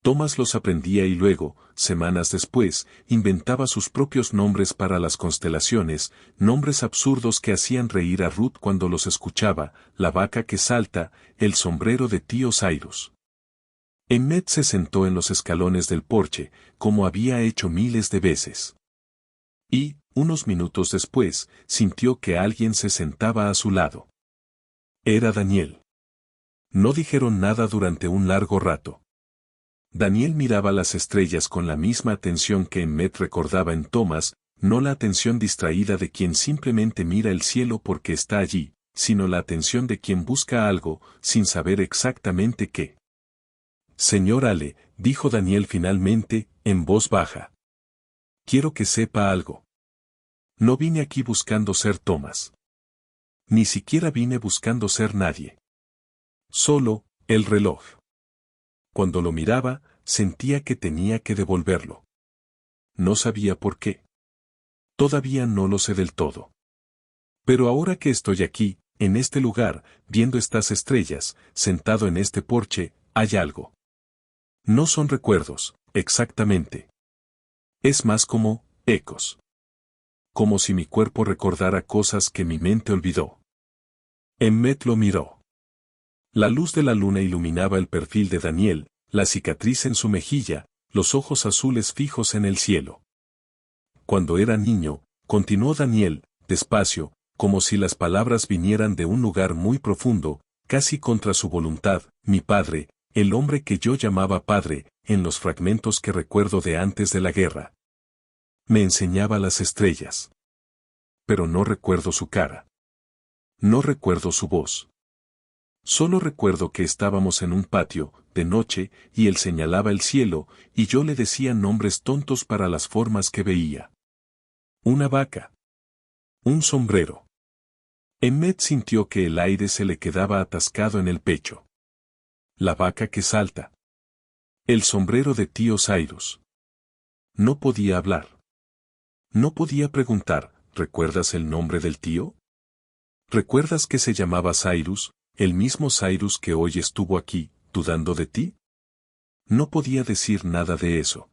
Thomas los aprendía y luego, semanas después, inventaba sus propios nombres para las constelaciones, nombres absurdos que hacían reír a Ruth cuando los escuchaba, la vaca que salta, el sombrero de tío Cyrus. Emmett se sentó en los escalones del porche, como había hecho miles de veces. Y, unos minutos después, sintió que alguien se sentaba a su lado. Era Daniel. No dijeron nada durante un largo rato. Daniel miraba las estrellas con la misma atención que Emmett recordaba en Thomas, no la atención distraída de quien simplemente mira el cielo porque está allí, sino la atención de quien busca algo, sin saber exactamente qué. Señor Ale, dijo Daniel finalmente, en voz baja. Quiero que sepa algo. No vine aquí buscando ser Thomas. Ni siquiera vine buscando ser nadie. Solo, el reloj. Cuando lo miraba, sentía que tenía que devolverlo. No sabía por qué. Todavía no lo sé del todo. Pero ahora que estoy aquí, en este lugar, viendo estas estrellas, sentado en este porche, hay algo. No son recuerdos, exactamente. Es más como, ecos. Como si mi cuerpo recordara cosas que mi mente olvidó. Emmet lo miró. La luz de la luna iluminaba el perfil de Daniel, la cicatriz en su mejilla, los ojos azules fijos en el cielo. Cuando era niño, continuó Daniel, despacio, como si las palabras vinieran de un lugar muy profundo, casi contra su voluntad, mi padre, el hombre que yo llamaba padre, en los fragmentos que recuerdo de antes de la guerra. Me enseñaba las estrellas. Pero no recuerdo su cara. No recuerdo su voz. Solo recuerdo que estábamos en un patio, de noche, y él señalaba el cielo, y yo le decía nombres tontos para las formas que veía. Una vaca. Un sombrero. Emmet sintió que el aire se le quedaba atascado en el pecho. La vaca que salta. El sombrero de tío Cyrus. No podía hablar. No podía preguntar, ¿recuerdas el nombre del tío? ¿Recuerdas que se llamaba Cyrus, el mismo Cyrus que hoy estuvo aquí, dudando de ti? No podía decir nada de eso.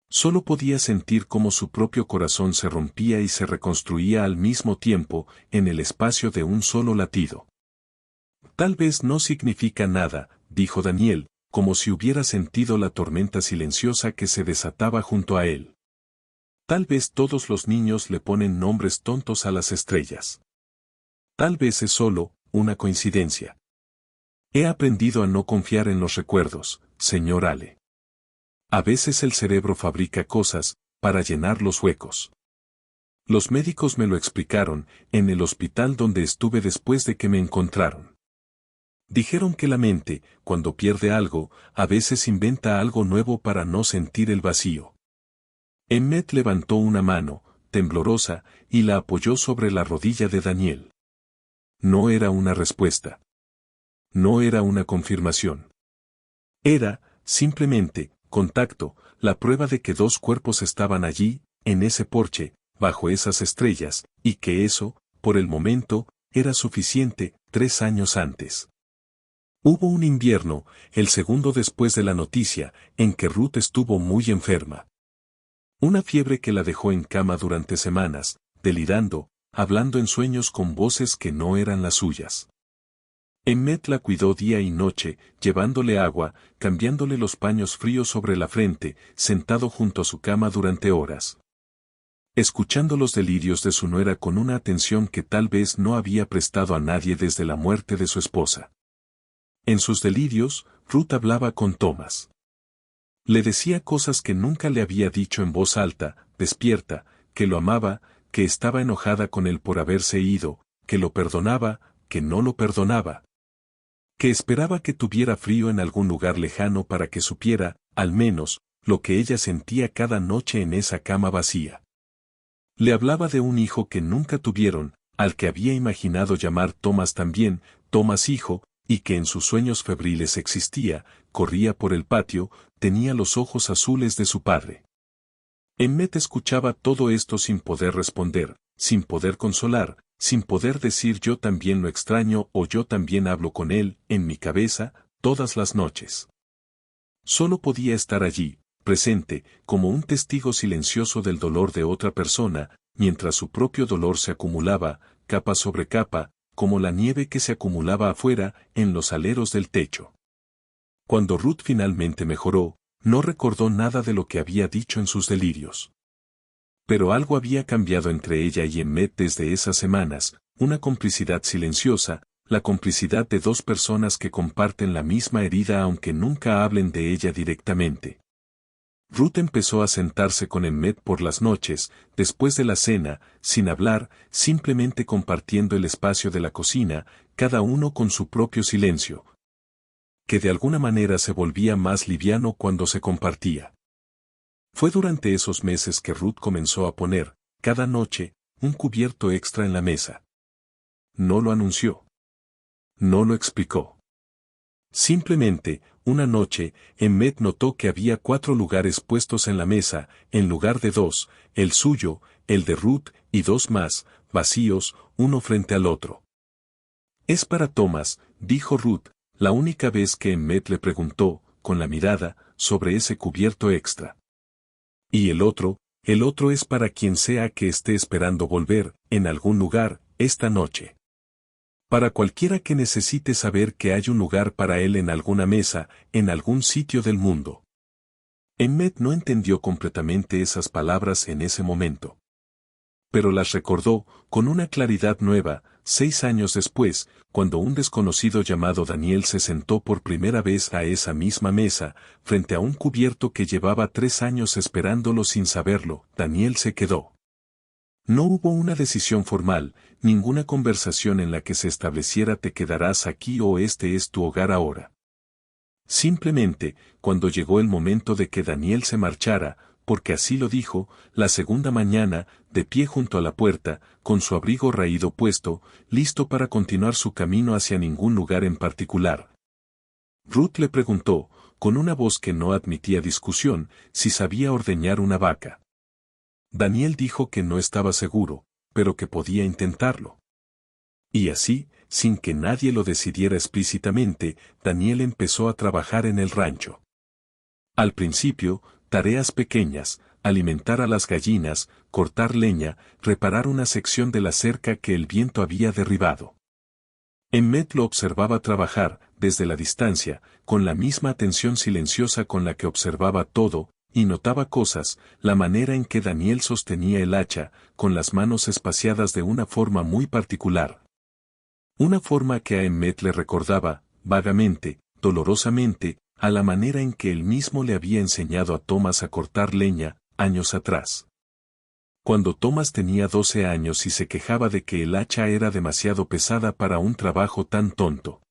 Solo podía sentir cómo su propio corazón se rompía y se reconstruía al mismo tiempo, en el espacio de un solo latido. Tal vez no significa nada, dijo Daniel, como si hubiera sentido la tormenta silenciosa que se desataba junto a él. Tal vez todos los niños le ponen nombres tontos a las estrellas. Tal vez es solo una coincidencia. He aprendido a no confiar en los recuerdos, señor Ale. A veces el cerebro fabrica cosas para llenar los huecos. Los médicos me lo explicaron en el hospital donde estuve después de que me encontraron. Dijeron que la mente, cuando pierde algo, a veces inventa algo nuevo para no sentir el vacío. Emmet levantó una mano, temblorosa, y la apoyó sobre la rodilla de Daniel. No era una respuesta. No era una confirmación. Era, simplemente, contacto, la prueba de que dos cuerpos estaban allí, en ese porche, bajo esas estrellas, y que eso, por el momento, era suficiente, 3 años antes. Hubo un invierno, el segundo después de la noticia, en que Ruth estuvo muy enferma. Una fiebre que la dejó en cama durante semanas, delirando, hablando en sueños con voces que no eran las suyas. Emmet la cuidó día y noche, llevándole agua, cambiándole los paños fríos sobre la frente, sentado junto a su cama durante horas. Escuchando los delirios de su nuera con una atención que tal vez no había prestado a nadie desde la muerte de su esposa. En sus delirios, Ruth hablaba con Thomas. Le decía cosas que nunca le había dicho en voz alta, despierta, que lo amaba, que estaba enojada con él por haberse ido, que lo perdonaba, que no lo perdonaba. Que esperaba que tuviera frío en algún lugar lejano para que supiera, al menos, lo que ella sentía cada noche en esa cama vacía. Le hablaba de un hijo que nunca tuvieron, al que había imaginado llamar Thomas también, Thomas hijo, y que en sus sueños febriles existía, corría por el patio, tenía los ojos azules de su padre. Emmet escuchaba todo esto sin poder responder, sin poder consolar, sin poder decir yo también lo extraño o yo también hablo con él, en mi cabeza, todas las noches. Solo podía estar allí, presente, como un testigo silencioso del dolor de otra persona, mientras su propio dolor se acumulaba, capa sobre capa, como la nieve que se acumulaba afuera, en los aleros del techo. Cuando Ruth finalmente mejoró, no recordó nada de lo que había dicho en sus delirios. Pero algo había cambiado entre ella y Emmet desde esas semanas, una complicidad silenciosa, la complicidad de dos personas que comparten la misma herida aunque nunca hablen de ella directamente. Ruth empezó a sentarse con Emmet por las noches, después de la cena, sin hablar, simplemente compartiendo el espacio de la cocina, cada uno con su propio silencio, que de alguna manera se volvía más liviano cuando se compartía. Fue durante esos meses que Ruth comenzó a poner, cada noche, un cubierto extra en la mesa. No lo anunció. No lo explicó. Simplemente, una noche, Emmet notó que había 4 lugares puestos en la mesa, en lugar de 2, el suyo, el de Ruth, y 2 más, vacíos, uno frente al otro. Es para Thomas, dijo Ruth, la única vez que Emmet le preguntó, con la mirada, sobre ese cubierto extra. Y el otro es para quien sea que esté esperando volver, en algún lugar, esta noche. Para cualquiera que necesite saber que hay un lugar para él en alguna mesa, en algún sitio del mundo. Emmet no entendió completamente esas palabras en ese momento. Pero las recordó, con una claridad nueva, 6 años después, cuando un desconocido llamado Daniel se sentó por primera vez a esa misma mesa, frente a un cubierto que llevaba 3 años esperándolo sin saberlo. Daniel se quedó. No hubo una decisión formal, ninguna conversación en la que se estableciera te quedarás aquí o este es tu hogar ahora. Simplemente, cuando llegó el momento de que Daniel se marchara, porque así lo dijo, la segunda mañana, de pie junto a la puerta, con su abrigo raído puesto, listo para continuar su camino hacia ningún lugar en particular. Ruth le preguntó, con una voz que no admitía discusión, si sabía ordeñar una vaca. Daniel dijo que no estaba seguro, pero que podía intentarlo. Y así, sin que nadie lo decidiera explícitamente, Daniel empezó a trabajar en el rancho. Al principio, tareas pequeñas, alimentar a las gallinas, cortar leña, reparar una sección de la cerca que el viento había derribado. Emmet lo observaba trabajar, desde la distancia, con la misma atención silenciosa con la que observaba todo, y notaba cosas, la manera en que Daniel sostenía el hacha, con las manos espaciadas de una forma muy particular. Una forma que a Emmet le recordaba, vagamente, dolorosamente, a la manera en que él mismo le había enseñado a Thomas a cortar leña, años atrás. Cuando Thomas tenía 12 años y se quejaba de que el hacha era demasiado pesada para un trabajo tan tonto.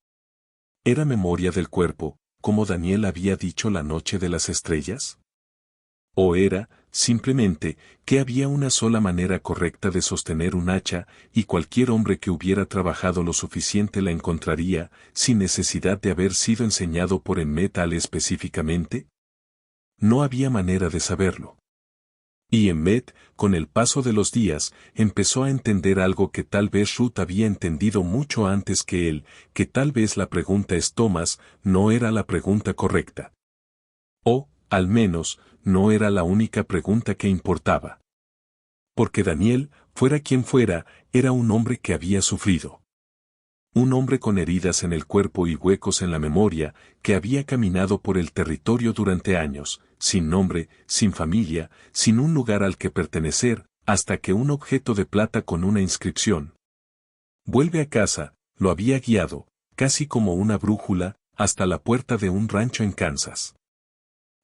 ¿Era memoria del cuerpo, como Daniel había dicho la noche de las estrellas? ¿O era, simplemente, que había una sola manera correcta de sostener un hacha, y cualquier hombre que hubiera trabajado lo suficiente la encontraría, sin necesidad de haber sido enseñado por Emmet específicamente? No había manera de saberlo. Y Emmet, con el paso de los días, empezó a entender algo que tal vez Ruth había entendido mucho antes que él, que tal vez la pregunta es Thomas, no era la pregunta correcta. O, al menos, no era la única pregunta que importaba. Porque Daniel, fuera quien fuera, era un hombre que había sufrido. Un hombre con heridas en el cuerpo y huecos en la memoria, que había caminado por el territorio durante años, sin nombre, sin familia, sin un lugar al que pertenecer, hasta que un objeto de plata con una inscripción. Vuelve a casa, lo había guiado, casi como una brújula, hasta la puerta de un rancho en Kansas.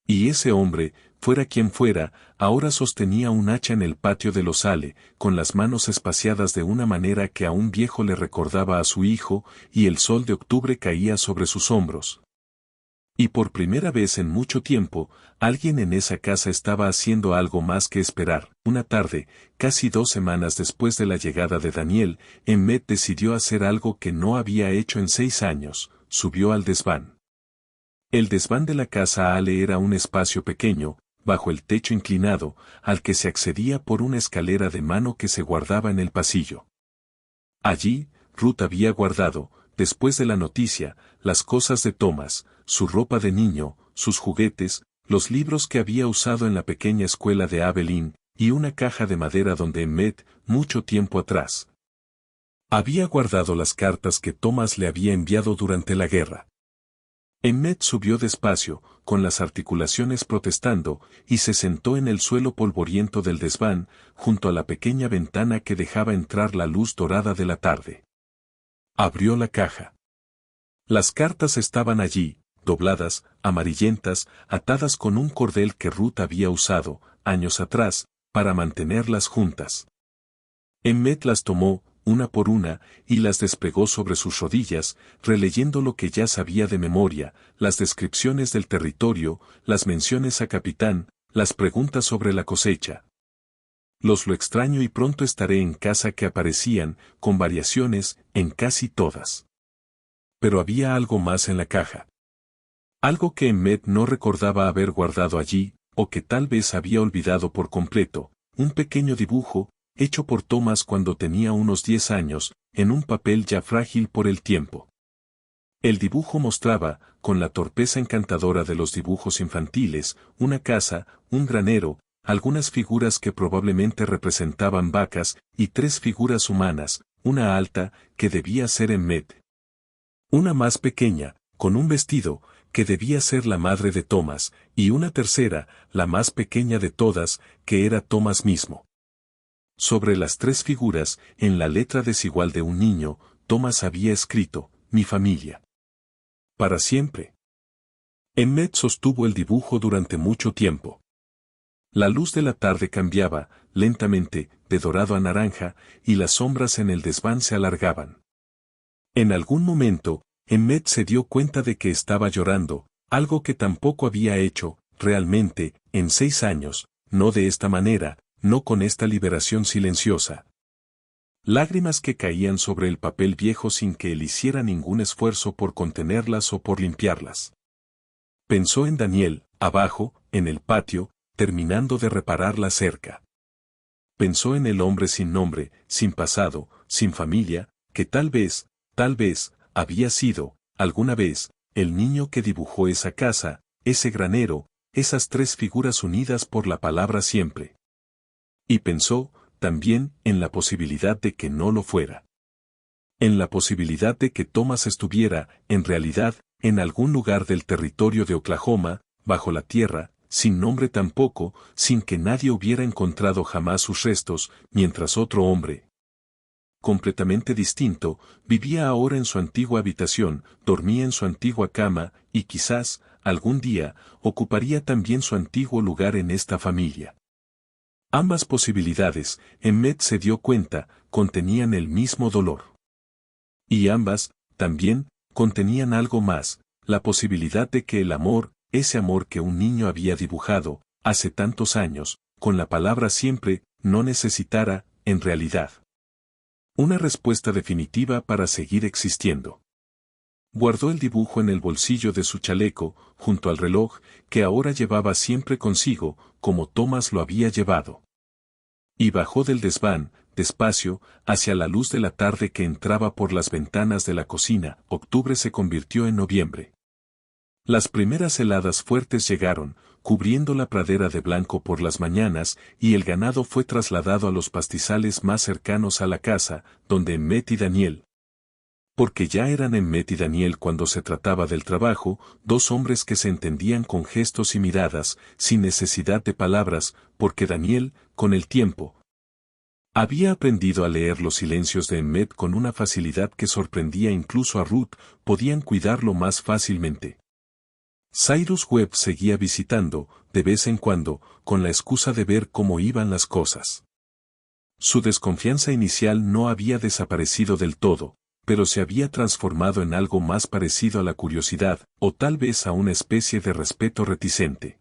Y ese hombre, fuera quien fuera, ahora sostenía un hacha en el patio de los Ale, con las manos espaciadas de una manera que a un viejo le recordaba a su hijo, y el sol de octubre caía sobre sus hombros. Y por primera vez en mucho tiempo, alguien en esa casa estaba haciendo algo más que esperar. Una tarde, casi 2 semanas después de la llegada de Daniel, Emmet decidió hacer algo que no había hecho en 6 años, subió al desván. El desván de la casa Ale era un espacio pequeño, bajo el techo inclinado, al que se accedía por una escalera de mano que se guardaba en el pasillo. Allí, Ruth había guardado, después de la noticia, las cosas de Thomas, su ropa de niño, sus juguetes, los libros que había usado en la pequeña escuela de Abilene, y una caja de madera donde Emmet, mucho tiempo atrás, había guardado las cartas que Thomas le había enviado durante la guerra. Emmet subió despacio, con las articulaciones protestando, y se sentó en el suelo polvoriento del desván, junto a la pequeña ventana que dejaba entrar la luz dorada de la tarde. Abrió la caja. Las cartas estaban allí, dobladas, amarillentas, atadas con un cordel que Ruth había usado, años atrás, para mantenerlas juntas. Emmet las tomó, una por una, y las desplegó sobre sus rodillas, releyendo lo que ya sabía de memoria, las descripciones del territorio, las menciones a capitán, las preguntas sobre la cosecha. Lo extraño y pronto estaré en casa que aparecían, con variaciones, en casi todas. Pero había algo más en la caja. Algo que Emmet no recordaba haber guardado allí, o que tal vez había olvidado por completo, un pequeño dibujo, hecho por Thomas cuando tenía unos 10 años, en un papel ya frágil por el tiempo. El dibujo mostraba, con la torpeza encantadora de los dibujos infantiles, una casa, un granero, algunas figuras que probablemente representaban vacas, y 3 figuras humanas, una alta, que debía ser Emmet. Una más pequeña, con un vestido, que debía ser la madre de Thomas, y una tercera, la más pequeña de todas, que era Thomas mismo. Sobre las tres figuras, en la letra desigual de un niño, Thomas había escrito, mi familia. Para siempre. Emmet sostuvo el dibujo durante mucho tiempo. La luz de la tarde cambiaba, lentamente, de dorado a naranja, y las sombras en el desván se alargaban. En algún momento, Emmet se dio cuenta de que estaba llorando, algo que tampoco había hecho, realmente, en 6 años, no de esta manera, no con esta liberación silenciosa. Lágrimas que caían sobre el papel viejo sin que él hiciera ningún esfuerzo por contenerlas o por limpiarlas. Pensó en Daniel, abajo, en el patio, terminando de reparar la cerca. Pensó en el hombre sin nombre, sin pasado, sin familia, que tal vez, había sido, alguna vez, el niño que dibujó esa casa, ese granero, esas tres figuras unidas por la palabra siempre. Y pensó, también, en la posibilidad de que no lo fuera. En la posibilidad de que Thomas estuviera, en realidad, en algún lugar del territorio de Oklahoma, bajo la tierra, sin nombre tampoco, sin que nadie hubiera encontrado jamás sus restos, mientras otro hombre, completamente distinto, vivía ahora en su antigua habitación, dormía en su antigua cama, y quizás, algún día, ocuparía también su antiguo lugar en esta familia. Ambas posibilidades, Emmet se dio cuenta, contenían el mismo dolor. Y ambas, también, contenían algo más, la posibilidad de que el amor, ese amor que un niño había dibujado, hace tantos años, con la palabra siempre, no necesitara, en realidad, una respuesta definitiva para seguir existiendo. Guardó el dibujo en el bolsillo de su chaleco, junto al reloj, que ahora llevaba siempre consigo, como Thomas lo había llevado. Y bajó del desván, despacio, hacia la luz de la tarde que entraba por las ventanas de la cocina. Octubre se convirtió en noviembre. Las primeras heladas fuertes llegaron, cubriendo la pradera de blanco por las mañanas, y el ganado fue trasladado a los pastizales más cercanos a la casa, donde Emmet y Daniel, porque ya eran Emmet y Daniel cuando se trataba del trabajo, dos hombres que se entendían con gestos y miradas, sin necesidad de palabras, porque Daniel, con el tiempo, había aprendido a leer los silencios de Emmet con una facilidad que sorprendía incluso a Ruth, podían cuidarlo más fácilmente. Cyrus Webb seguía visitando, de vez en cuando, con la excusa de ver cómo iban las cosas. Su desconfianza inicial no había desaparecido del todo, pero se había transformado en algo más parecido a la curiosidad, o tal vez a una especie de respeto reticente.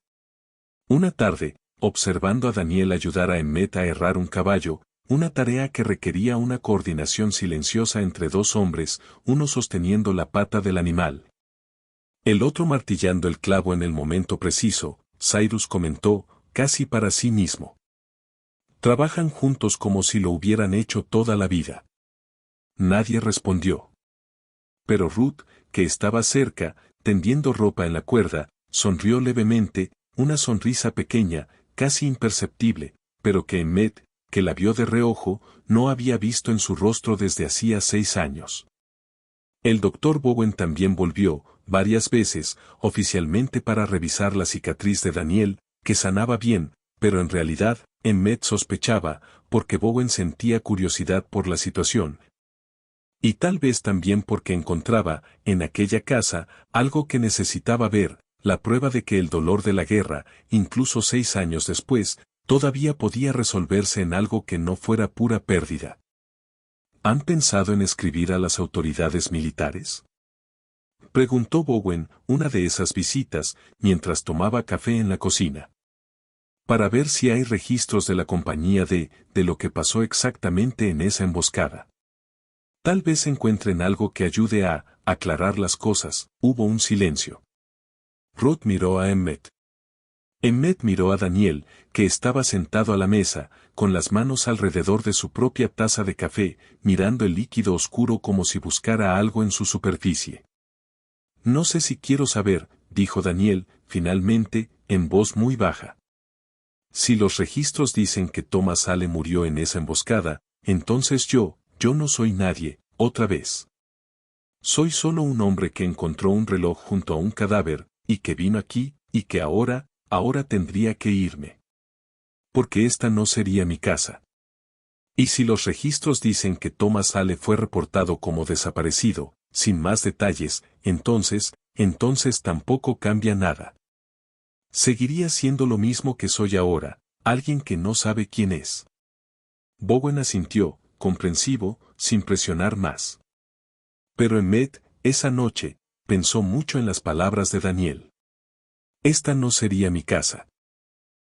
Una tarde, observando a Daniel ayudar a Emmet a herrar un caballo, una tarea que requería una coordinación silenciosa entre dos hombres, uno sosteniendo la pata del animal, el otro martillando el clavo en el momento preciso, Cyrus comentó, casi para sí mismo. Trabajan juntos como si lo hubieran hecho toda la vida. Nadie respondió. Pero Ruth, que estaba cerca, tendiendo ropa en la cuerda, sonrió levemente, una sonrisa pequeña, casi imperceptible, pero que Emmet, que la vio de reojo, no había visto en su rostro desde hacía 6 años. El doctor Bowen también volvió, varias veces, oficialmente para revisar la cicatriz de Daniel, que sanaba bien, pero en realidad, Emmet sospechaba, porque Bowen sentía curiosidad por la situación. Y tal vez también porque encontraba, en aquella casa, algo que necesitaba ver, la prueba de que el dolor de la guerra, incluso 6 años después, todavía podía resolverse en algo que no fuera pura pérdida. ¿Han pensado en escribir a las autoridades militares?, preguntó Bowen, una de esas visitas, mientras tomaba café en la cocina. Para ver si hay registros de la compañía de lo que pasó exactamente en esa emboscada. Tal vez encuentren algo que ayude a aclarar las cosas. Hubo un silencio. Ruth miró a Emmet. Emmet miró a Daniel, que estaba sentado a la mesa, con las manos alrededor de su propia taza de café, mirando el líquido oscuro como si buscara algo en su superficie. No sé si quiero saber, dijo Daniel, finalmente, en voz muy baja. Si los registros dicen que Thomas Ale murió en esa emboscada, entonces yo, yo no soy nadie, otra vez. Soy solo un hombre que encontró un reloj junto a un cadáver, y que vino aquí, y que ahora tendría que irme. Porque esta no sería mi casa. Y si los registros dicen que Thomas Hale fue reportado como desaparecido, sin más detalles, entonces tampoco cambia nada. Seguiría siendo lo mismo que soy ahora, alguien que no sabe quién es. Bowen asintió, comprensivo, sin presionar más. Pero Emmett, esa noche, pensó mucho en las palabras de Daniel. Esta no sería mi casa.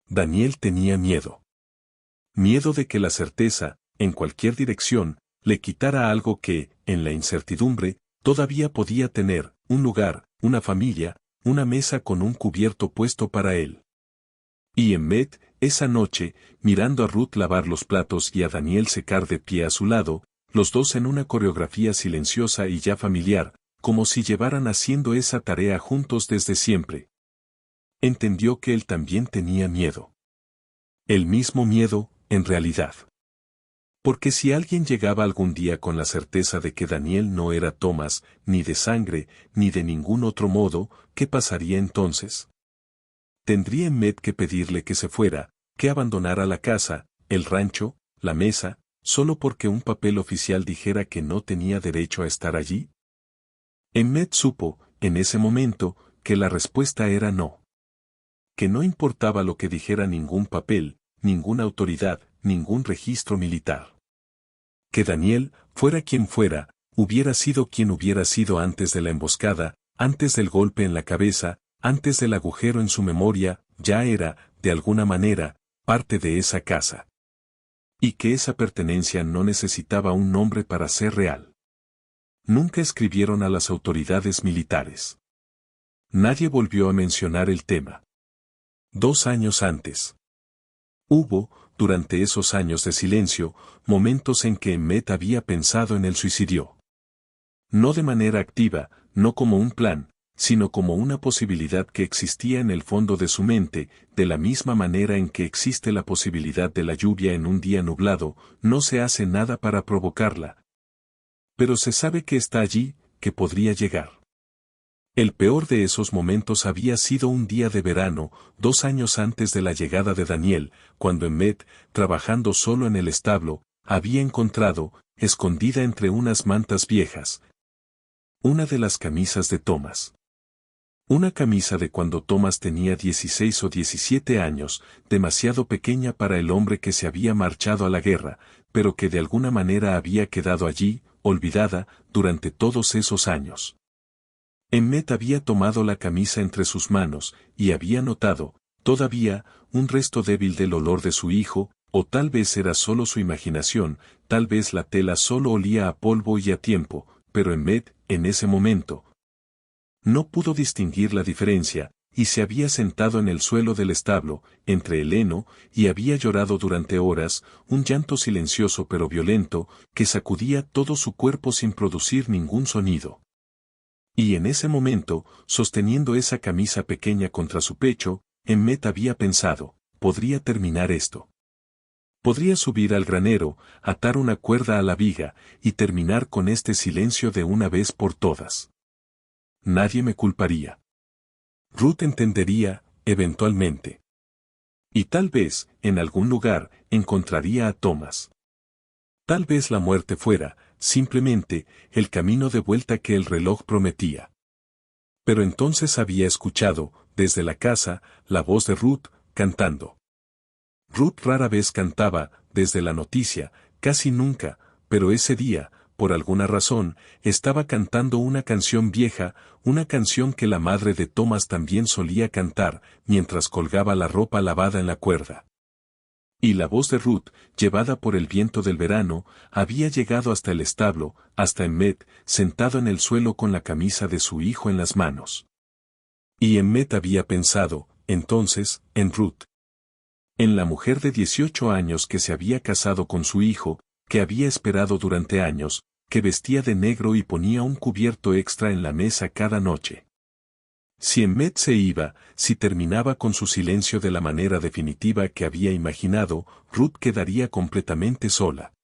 Daniel tenía miedo. Miedo de que la certeza, en cualquier dirección, le quitara algo que, en la incertidumbre, todavía podía tener, un lugar, una familia, una mesa con un cubierto puesto para él. Y Emmett, esa noche, mirando a Ruth lavar los platos y a Daniel secar de pie a su lado, los dos en una coreografía silenciosa y ya familiar, como si llevaran haciendo esa tarea juntos desde siempre. Entendió que él también tenía miedo. El mismo miedo, en realidad. Porque si alguien llegaba algún día con la certeza de que Daniel no era Thomas, ni de sangre, ni de ningún otro modo, ¿qué pasaría entonces? Tendría Emmett que pedirle que se fuera, que abandonara la casa, el rancho, la mesa, solo porque un papel oficial dijera que no tenía derecho a estar allí. Emmett supo, en ese momento, que la respuesta era no. Que no importaba lo que dijera ningún papel, ninguna autoridad, ningún registro militar. Que Daniel, fuera quien fuera, hubiera sido quien hubiera sido antes de la emboscada, antes del golpe en la cabeza, antes del agujero en su memoria, ya era, de alguna manera, parte de esa casa. Y que esa pertenencia no necesitaba un nombre para ser real. Nunca escribieron a las autoridades militares. Nadie volvió a mencionar el tema. 2 años antes. Hubo, durante esos años de silencio, momentos en que Emmett había pensado en el suicidio. No de manera activa, no como un plan, sino como una posibilidad que existía en el fondo de su mente, de la misma manera en que existe la posibilidad de la lluvia en un día nublado, no se hace nada para provocarla. Pero se sabe que está allí, que podría llegar. El peor de esos momentos había sido un día de verano, 2 años antes de la llegada de Daniel, cuando Emmett, trabajando solo en el establo, había encontrado, escondida entre unas mantas viejas, una de las camisas de Thomas. Una camisa de cuando Thomas tenía 16 o 17 años, demasiado pequeña para el hombre que se había marchado a la guerra, pero que de alguna manera había quedado allí, olvidada, durante todos esos años. Emmett había tomado la camisa entre sus manos, y había notado, todavía, un resto débil del olor de su hijo, o tal vez era solo su imaginación, tal vez la tela solo olía a polvo y a tiempo, pero Emmett, en ese momento, no pudo distinguir la diferencia, y se había sentado en el suelo del establo, entre el heno, y había llorado durante horas, un llanto silencioso pero violento, que sacudía todo su cuerpo sin producir ningún sonido. Y en ese momento, sosteniendo esa camisa pequeña contra su pecho, Emmett había pensado, podría terminar esto. Podría subir al granero, atar una cuerda a la viga, y terminar con este silencio de una vez por todas. Nadie me culparía. Ruth entendería, eventualmente. Y tal vez, en algún lugar, encontraría a Thomas. Tal vez la muerte fuera, simplemente, el camino de vuelta que el reloj prometía. Pero entonces había escuchado, desde la casa, la voz de Ruth, cantando. Ruth rara vez cantaba, desde la noticia, casi nunca, pero ese día, por alguna razón, estaba cantando una canción vieja, una canción que la madre de Thomas también solía cantar, mientras colgaba la ropa lavada en la cuerda. Y la voz de Ruth, llevada por el viento del verano, había llegado hasta el establo, hasta Emmett, sentado en el suelo con la camisa de su hijo en las manos. Y Emmett había pensado, entonces, en Ruth. En la mujer de 18 años que se había casado con su hijo, que había esperado durante años, que vestía de negro y ponía un cubierto extra en la mesa cada noche. Si Emmett se iba, si terminaba con su silencio de la manera definitiva que había imaginado, Ruth quedaría completamente sola.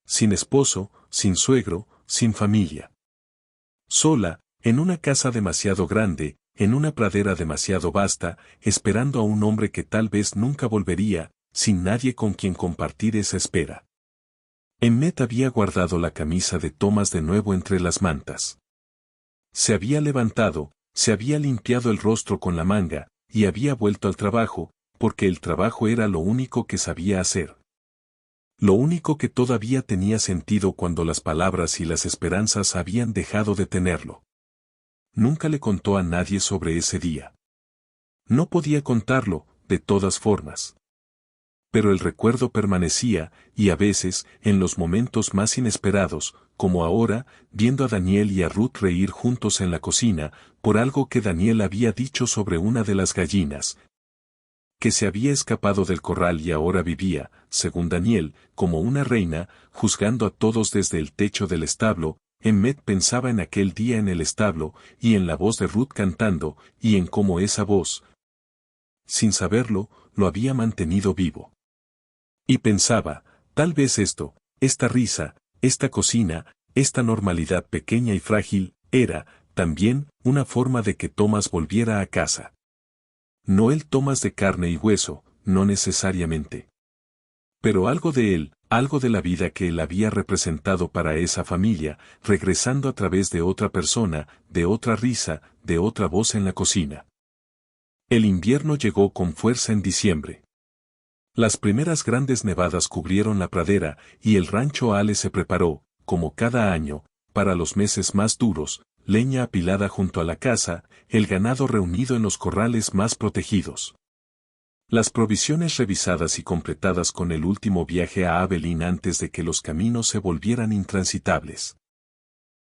Sin esposo, sin suegro, sin familia. Sola, en una casa demasiado grande, en una pradera demasiado vasta, esperando a un hombre que tal vez nunca volvería, sin nadie con quien compartir esa espera. Emmet había guardado la camisa de Thomas de nuevo entre las mantas. Se había levantado, se había limpiado el rostro con la manga, y había vuelto al trabajo, porque el trabajo era lo único que sabía hacer. Lo único que todavía tenía sentido cuando las palabras y las esperanzas habían dejado de tenerlo. Nunca le contó a nadie sobre ese día. No podía contarlo, de todas formas. Pero el recuerdo permanecía, y a veces, en los momentos más inesperados, como ahora, viendo a Daniel y a Ruth reír juntos en la cocina, por algo que Daniel había dicho sobre una de las gallinas, que se había escapado del corral y ahora vivía, según Daniel, como una reina, juzgando a todos desde el techo del establo. Emmet pensaba en aquel día en el establo, y en la voz de Ruth cantando, y en cómo esa voz, sin saberlo, lo había mantenido vivo. Y pensaba, tal vez esta risa, esta cocina, esta normalidad pequeña y frágil, era, también, una forma de que Thomas volviera a casa. No el Thomas de carne y hueso, no necesariamente. Pero algo de él, algo de la vida que él había representado para esa familia, regresando a través de otra persona, de otra risa, de otra voz en la cocina. El invierno llegó con fuerza en diciembre. Las primeras grandes nevadas cubrieron la pradera, y el rancho Ale se preparó, como cada año, para los meses más duros, leña apilada junto a la casa, el ganado reunido en los corrales más protegidos. Las provisiones revisadas y completadas con el último viaje a Abilene antes de que los caminos se volvieran intransitables.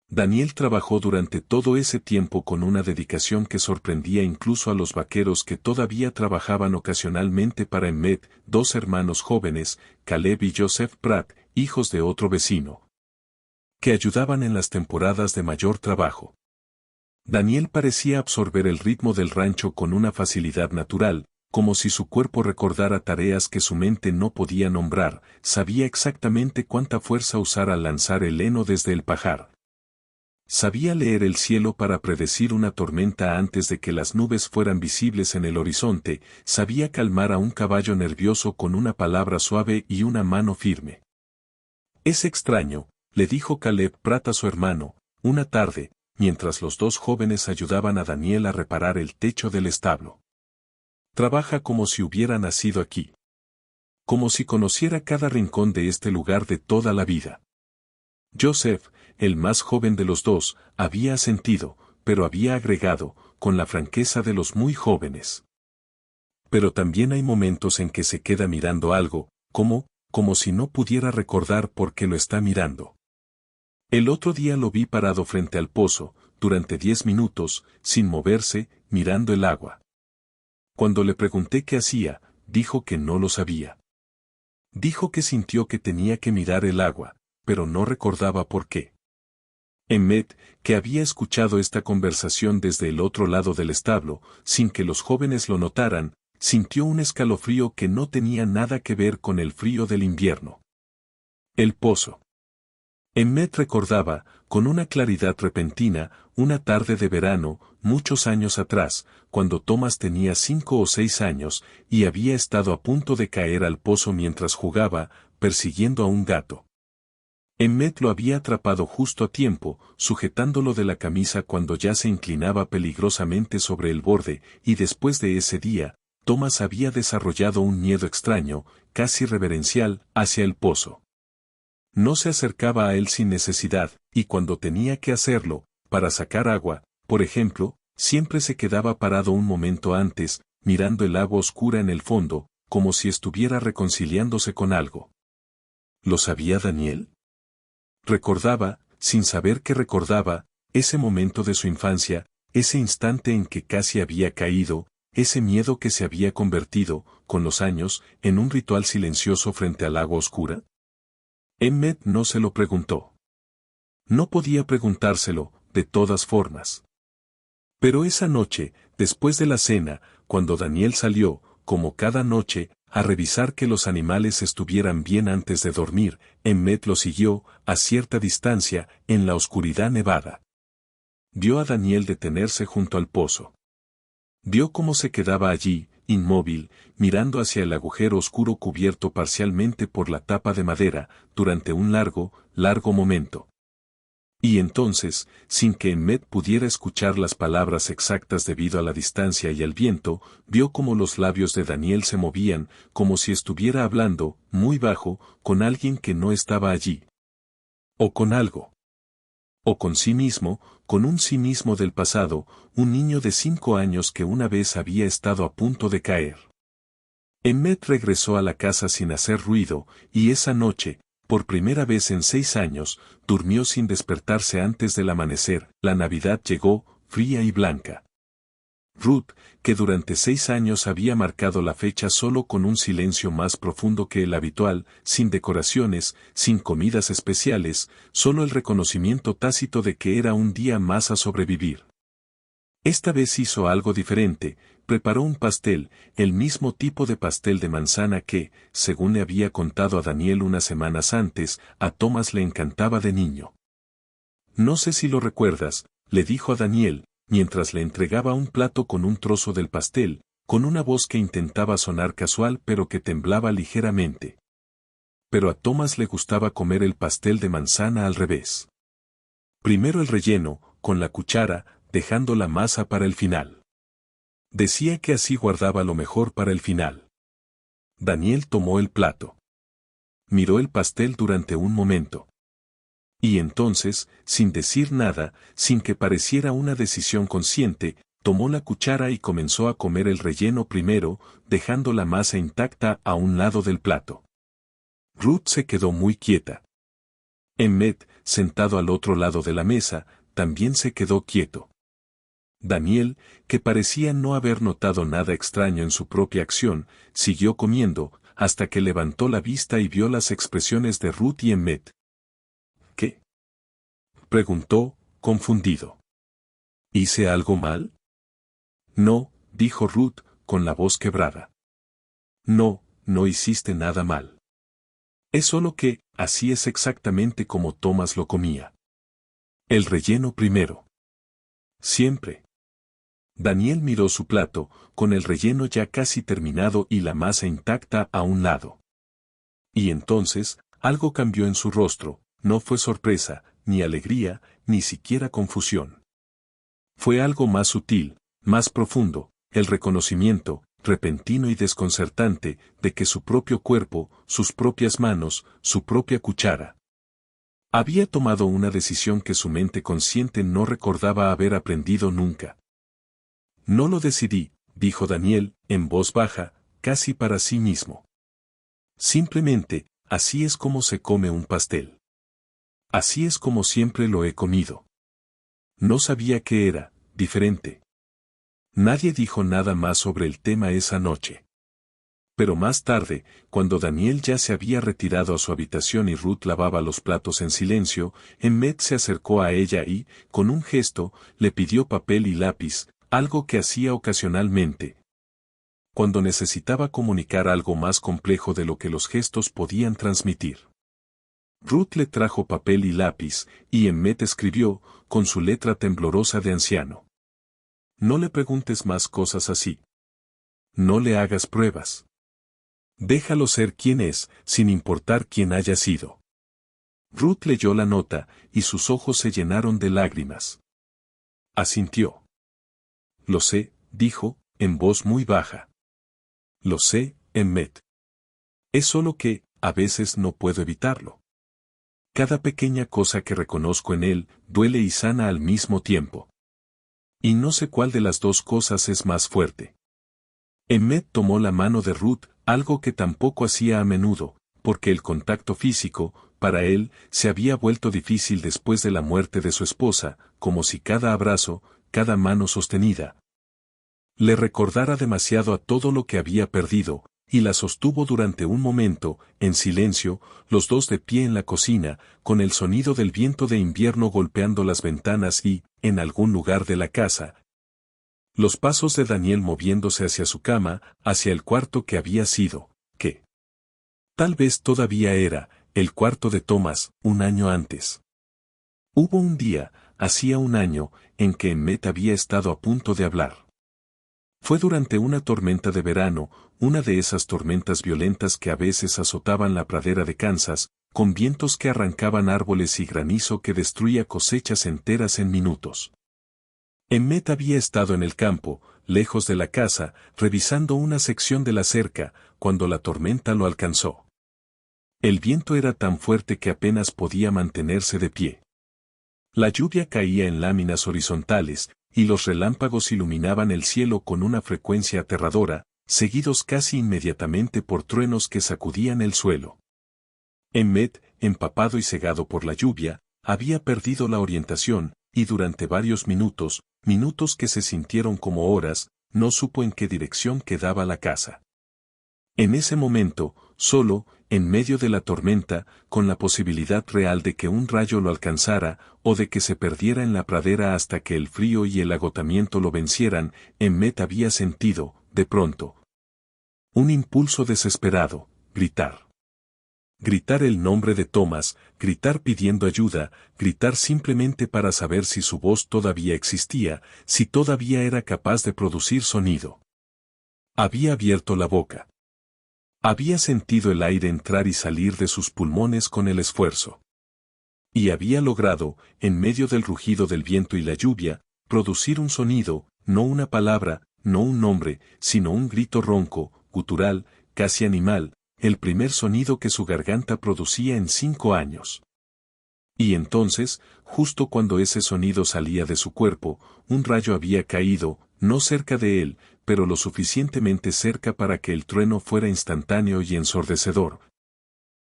Daniel trabajó durante todo ese tiempo con una dedicación que sorprendía incluso a los vaqueros que todavía trabajaban ocasionalmente para Emmet, dos hermanos jóvenes, Caleb y Joseph Pratt, hijos de otro vecino, que ayudaban en las temporadas de mayor trabajo. Daniel parecía absorber el ritmo del rancho con una facilidad natural, como si su cuerpo recordara tareas que su mente no podía nombrar, sabía exactamente cuánta fuerza usar al lanzar el heno desde el pajar. Sabía leer el cielo para predecir una tormenta antes de que las nubes fueran visibles en el horizonte, sabía calmar a un caballo nervioso con una palabra suave y una mano firme. Es extraño, le dijo Caleb Pratt a su hermano, una tarde, mientras los dos jóvenes ayudaban a Daniel a reparar el techo del establo. Trabaja como si hubiera nacido aquí. Como si conociera cada rincón de este lugar de toda la vida. Joseph, el más joven de los dos, había asentido, pero había agregado, con la franqueza de los muy jóvenes. Pero también hay momentos en que se queda mirando algo, como si no pudiera recordar por qué lo está mirando. El otro día lo vi parado frente al pozo, durante 10 minutos, sin moverse, mirando el agua. Cuando le pregunté qué hacía, dijo que no lo sabía. Dijo que sintió que tenía que mirar el agua, pero no recordaba por qué. Emmet, que había escuchado esta conversación desde el otro lado del establo, sin que los jóvenes lo notaran, sintió un escalofrío que no tenía nada que ver con el frío del invierno. El pozo. Emmet recordaba, con una claridad repentina, una tarde de verano, muchos años atrás, cuando Thomas tenía 5 o 6 años, y había estado a punto de caer al pozo mientras jugaba, persiguiendo a un gato. Emmet lo había atrapado justo a tiempo, sujetándolo de la camisa cuando ya se inclinaba peligrosamente sobre el borde, y después de ese día, Thomas había desarrollado un miedo extraño, casi reverencial, hacia el pozo. No se acercaba a él sin necesidad, y cuando tenía que hacerlo, para sacar agua, por ejemplo, siempre se quedaba parado un momento antes, mirando el agua oscura en el fondo, como si estuviera reconciliándose con algo. ¿Lo sabía Daniel? Recordaba, sin saber que recordaba, ese momento de su infancia, ese instante en que casi había caído, ese miedo que se había convertido, con los años, en un ritual silencioso frente al agua oscura. Emmet no se lo preguntó. No podía preguntárselo, de todas formas. Pero esa noche, después de la cena, cuando Daniel salió, como cada noche, a revisar que los animales estuvieran bien antes de dormir. Emmet lo siguió, a cierta distancia, en la oscuridad nevada. Vio a Daniel detenerse junto al pozo. Vio cómo se quedaba allí, inmóvil, mirando hacia el agujero oscuro cubierto parcialmente por la tapa de madera, durante un largo, largo momento. Y entonces, sin que Emmet pudiera escuchar las palabras exactas debido a la distancia y al viento, vio cómo los labios de Daniel se movían, como si estuviera hablando, muy bajo, con alguien que no estaba allí. O con algo. O con sí mismo, con un sí mismo del pasado, un niño de 5 años que una vez había estado a punto de caer. Emmet regresó a la casa sin hacer ruido, y esa noche, por primera vez en 6 años, durmió sin despertarse antes del amanecer. La Navidad llegó, fría y blanca. Ruth, que durante 6 años había marcado la fecha solo con un silencio más profundo que el habitual, sin decoraciones, sin comidas especiales, solo el reconocimiento tácito de que era un día más a sobrevivir. Esta vez hizo algo diferente, preparó un pastel, el mismo tipo de pastel de manzana que, según le había contado a Daniel unas semanas antes, a Thomas le encantaba de niño. No sé si lo recuerdas, le dijo a Daniel, mientras le entregaba un plato con un trozo del pastel, con una voz que intentaba sonar casual pero que temblaba ligeramente. Pero a Thomas le gustaba comer el pastel de manzana al revés. Primero el relleno, con la cuchara, dejando la masa para el final. Decía que así guardaba lo mejor para el final. Daniel tomó el plato. Miró el pastel durante un momento. Y entonces, sin decir nada, sin que pareciera una decisión consciente, tomó la cuchara y comenzó a comer el relleno primero, dejando la masa intacta a un lado del plato. Ruth se quedó muy quieta. Emmet, sentado al otro lado de la mesa, también se quedó quieto. Daniel, que parecía no haber notado nada extraño en su propia acción, siguió comiendo, hasta que levantó la vista y vio las expresiones de Ruth y Emmet. ¿Qué? Preguntó, confundido. ¿Hice algo mal? No, dijo Ruth, con la voz quebrada. No, no hiciste nada mal. Es solo que, así es exactamente como Thomas lo comía. El relleno primero. Siempre. Daniel miró su plato, con el relleno ya casi terminado y la masa intacta a un lado. Y entonces, algo cambió en su rostro, no fue sorpresa, ni alegría, ni siquiera confusión. Fue algo más sutil, más profundo, el reconocimiento, repentino y desconcertante, de que su propio cuerpo, sus propias manos, su propia cuchara, había tomado una decisión que su mente consciente no recordaba haber aprendido nunca. No lo decidí, dijo Daniel, en voz baja, casi para sí mismo. Simplemente, así es como se come un pastel. Así es como siempre lo he comido. No sabía que era diferente. Nadie dijo nada más sobre el tema esa noche. Pero más tarde, cuando Daniel ya se había retirado a su habitación y Ruth lavaba los platos en silencio, Emmet se acercó a ella y, con un gesto, le pidió papel y lápiz, algo que hacía ocasionalmente, cuando necesitaba comunicar algo más complejo de lo que los gestos podían transmitir. Ruth le trajo papel y lápiz, y Emmet escribió, con su letra temblorosa de anciano. No le preguntes más cosas así. No le hagas pruebas. Déjalo ser quien es, sin importar quién haya sido. Ruth leyó la nota, y sus ojos se llenaron de lágrimas. Asintió. Lo sé, dijo, en voz muy baja. Lo sé, Emmet. Es solo que, a veces no puedo evitarlo. Cada pequeña cosa que reconozco en él, duele y sana al mismo tiempo. Y no sé cuál de las dos cosas es más fuerte. Emmet tomó la mano de Ruth, algo que tampoco hacía a menudo, porque el contacto físico, para él, se había vuelto difícil después de la muerte de su esposa, como si cada abrazo, cada mano sostenida, le recordara demasiado a todo lo que había perdido, y la sostuvo durante un momento, en silencio, los dos de pie en la cocina, con el sonido del viento de invierno golpeando las ventanas y, en algún lugar de la casa, los pasos de Daniel moviéndose hacia su cama, hacia el cuarto que había sido Tal vez todavía era el cuarto de Thomas, un año antes. Hubo un día, hacía un año, en que Emmet había estado a punto de hablar. Fue durante una tormenta de verano, una de esas tormentas violentas que a veces azotaban la pradera de Kansas, con vientos que arrancaban árboles y granizo que destruía cosechas enteras en minutos. Emmet había estado en el campo, lejos de la casa, revisando una sección de la cerca, cuando la tormenta lo alcanzó. El viento era tan fuerte que apenas podía mantenerse de pie. La lluvia caía en láminas horizontales, y los relámpagos iluminaban el cielo con una frecuencia aterradora, seguidos casi inmediatamente por truenos que sacudían el suelo. Emmet, empapado y cegado por la lluvia, había perdido la orientación, y durante varios minutos, minutos que se sintieron como horas, no supo en qué dirección quedaba la casa. En ese momento, solo, en medio de la tormenta, con la posibilidad real de que un rayo lo alcanzara, o de que se perdiera en la pradera hasta que el frío y el agotamiento lo vencieran, Emmet había sentido, de pronto, un impulso desesperado: gritar. Gritar el nombre de Thomas, gritar pidiendo ayuda, gritar simplemente para saber si su voz todavía existía, si todavía era capaz de producir sonido. Había abierto la boca. Había sentido el aire entrar y salir de sus pulmones con el esfuerzo. Y había logrado, en medio del rugido del viento y la lluvia, producir un sonido, no una palabra, no un nombre, sino un grito ronco, gutural, casi animal, el primer sonido que su garganta producía en 5 años. Y entonces, justo cuando ese sonido salía de su cuerpo, un rayo había caído, no cerca de él, pero lo suficientemente cerca para que el trueno fuera instantáneo y ensordecedor.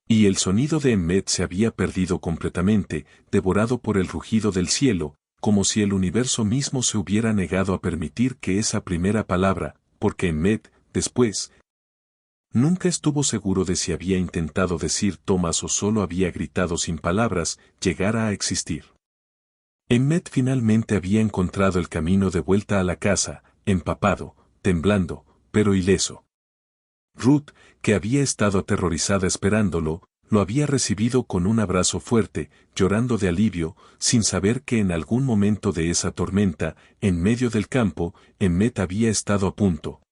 Y el sonido de Emmet se había perdido completamente, devorado por el rugido del cielo, como si el universo mismo se hubiera negado a permitir que esa primera palabra, porque Emmet, después, nunca estuvo seguro de si había intentado decir Thomas o solo había gritado sin palabras, llegara a existir. Emmet finalmente había encontrado el camino de vuelta a la casa, empapado, temblando, pero ileso. Ruth, que había estado aterrorizada esperándolo, lo había recibido con un abrazo fuerte, llorando de alivio, sin saber que en algún momento de esa tormenta, en medio del campo, Emmet había estado a punto,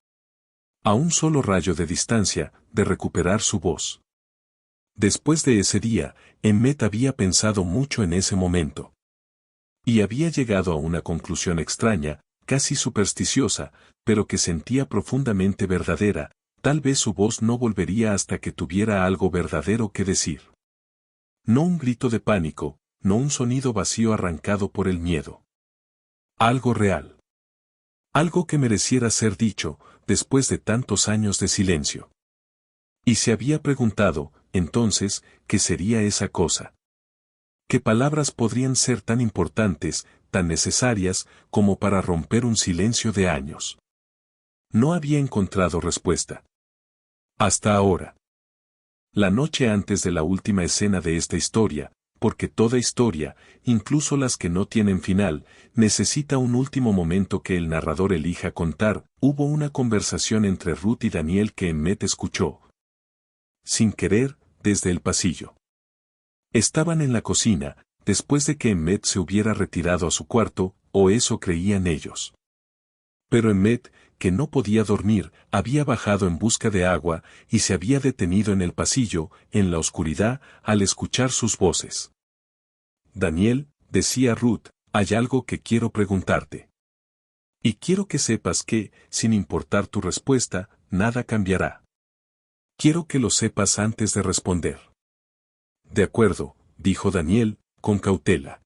a un solo rayo de distancia, de recuperar su voz. Después de ese día, Emmet había pensado mucho en ese momento. Y había llegado a una conclusión extraña, casi supersticiosa, pero que sentía profundamente verdadera: tal vez su voz no volvería hasta que tuviera algo verdadero que decir. No un grito de pánico, no un sonido vacío arrancado por el miedo. Algo real. Algo que mereciera ser dicho, después de tantos años de silencio. Y se había preguntado, entonces, ¿qué sería esa cosa? ¿Qué palabras podrían ser tan importantes, tan necesarias, como para romper un silencio de años? No había encontrado respuesta. Hasta ahora. La noche antes de la última escena de esta historia, porque toda historia, incluso las que no tienen final, necesita un último momento que el narrador elija contar, hubo una conversación entre Ruth y Daniel que Emmet escuchó, sin querer, desde el pasillo. Estaban en la cocina, después de que Emmet se hubiera retirado a su cuarto, o eso creían ellos. Pero Emmet, que no podía dormir, había bajado en busca de agua, y se había detenido en el pasillo, en la oscuridad, al escuchar sus voces. Daniel, decía Ruth, hay algo que quiero preguntarte. Y quiero que sepas que, sin importar tu respuesta, nada cambiará. Quiero que lo sepas antes de responder. De acuerdo, dijo Daniel, con cautela.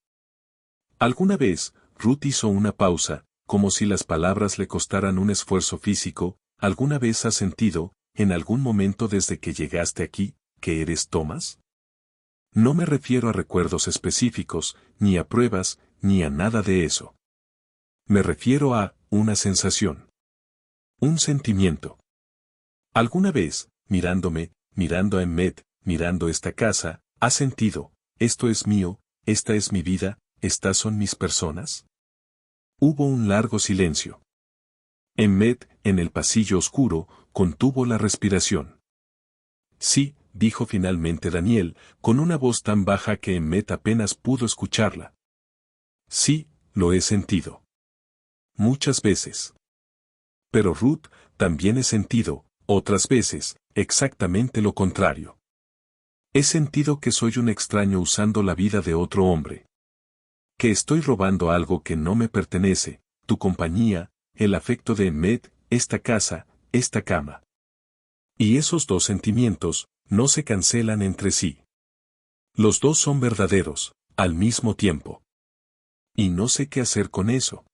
Alguna vez, Ruth hizo una pausa, como si las palabras le costaran un esfuerzo físico. ¿Alguna vez has sentido, en algún momento desde que llegaste aquí, que eres Thomas? No me refiero a recuerdos específicos, ni a pruebas, ni a nada de eso. Me refiero a una sensación. Un sentimiento. ¿Alguna vez, mirándome, mirando a Emmet, mirando esta casa, has sentido, esto es mío, esta es mi vida, estas son mis personas? Hubo un largo silencio. Emmet, en el pasillo oscuro, contuvo la respiración. Sí, dijo finalmente Daniel, con una voz tan baja que Emmet apenas pudo escucharla. Sí, lo he sentido. Muchas veces. Pero Ruth, también he sentido, otras veces, exactamente lo contrario. He sentido que soy un extraño usando la vida de otro hombre. Que estoy robando algo que no me pertenece, tu compañía, el afecto de Emmet, esta casa, esta cama. Y esos dos sentimientos, no se cancelan entre sí. Los dos son verdaderos, al mismo tiempo. Y no sé qué hacer con eso.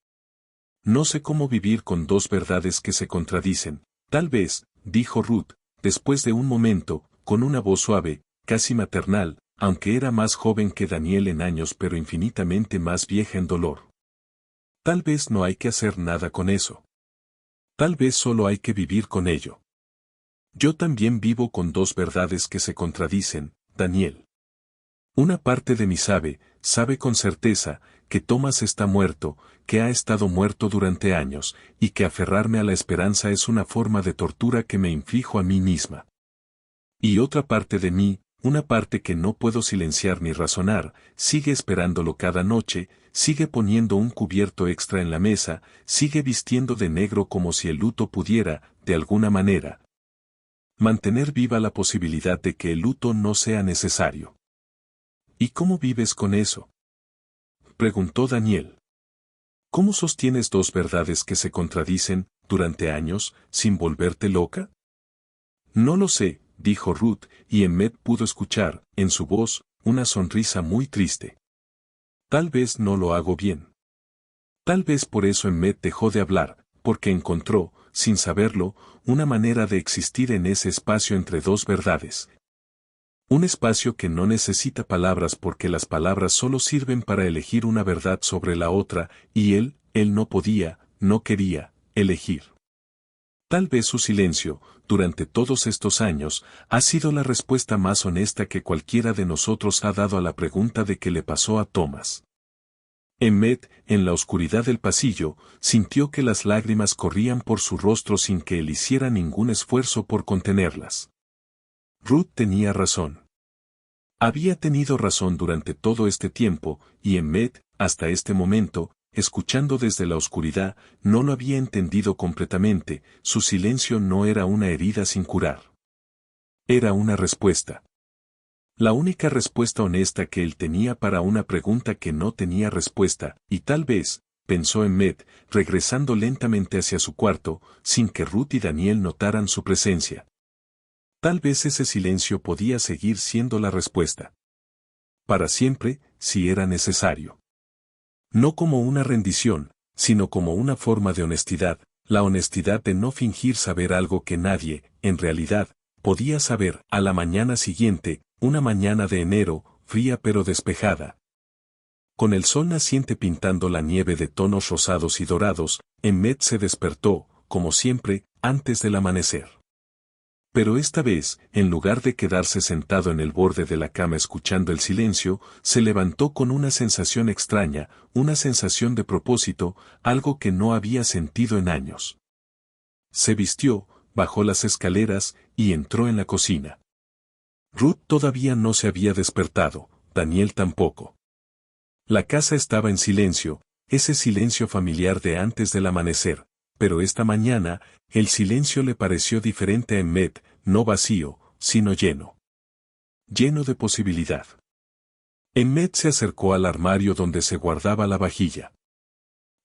No sé cómo vivir con dos verdades que se contradicen. Tal vez, dijo Ruth, después de un momento, con una voz suave, casi maternal, aunque era más joven que Daniel en años pero infinitamente más vieja en dolor. Tal vez no hay que hacer nada con eso. Tal vez solo hay que vivir con ello. Yo también vivo con dos verdades que se contradicen, Daniel. Una parte de mí sabe con certeza, que Thomas está muerto, que ha estado muerto durante años, y que aferrarme a la esperanza es una forma de tortura que me inflijo a mí misma. Y otra parte de mí, una parte que no puedo silenciar ni razonar, sigue esperándolo cada noche, sigue poniendo un cubierto extra en la mesa, sigue vistiendo de negro como si el luto pudiera, de alguna manera, mantener viva la posibilidad de que el luto no sea necesario. ¿Y cómo vives con eso?, preguntó Daniel. ¿Cómo sostienes dos verdades que se contradicen, durante años, sin volverte loca? No lo sé, dijo Ruth, y Emmet pudo escuchar, en su voz, una sonrisa muy triste. Tal vez no lo hago bien. Tal vez por eso Emmet dejó de hablar, porque encontró, sin saberlo, una manera de existir en ese espacio entre dos verdades. Un espacio que no necesita palabras porque las palabras solo sirven para elegir una verdad sobre la otra, y él no podía, no quería, elegir. Tal vez su silencio, durante todos estos años, ha sido la respuesta más honesta que cualquiera de nosotros ha dado a la pregunta de qué le pasó a Thomas. Emmet, en la oscuridad del pasillo, sintió que las lágrimas corrían por su rostro sin que él hiciera ningún esfuerzo por contenerlas. Ruth tenía razón. Había tenido razón durante todo este tiempo, y Emmet, hasta este momento, escuchando desde la oscuridad, no lo había entendido completamente, su silencio no era una herida sin curar. Era una respuesta. La única respuesta honesta que él tenía para una pregunta que no tenía respuesta, y tal vez, pensó Emmet, regresando lentamente hacia su cuarto, sin que Ruth y Daniel notaran su presencia. Tal vez ese silencio podía seguir siendo la respuesta. Para siempre, si era necesario. No como una rendición, sino como una forma de honestidad, la honestidad de no fingir saber algo que nadie, en realidad, podía saber. A la mañana siguiente, una mañana de enero, fría pero despejada. Con el sol naciente pintando la nieve de tonos rosados y dorados, Emmet se despertó, como siempre, antes del amanecer. Pero esta vez, en lugar de quedarse sentado en el borde de la cama escuchando el silencio, se levantó con una sensación extraña, una sensación de propósito, algo que no había sentido en años. Se vistió, bajó las escaleras, y entró en la cocina. Ruth todavía no se había despertado, Daniel tampoco. La casa estaba en silencio, ese silencio familiar de antes del amanecer, pero esta mañana, el silencio le pareció diferente a Emmet, no vacío, sino lleno. Lleno de posibilidad. Emmet se acercó al armario donde se guardaba la vajilla.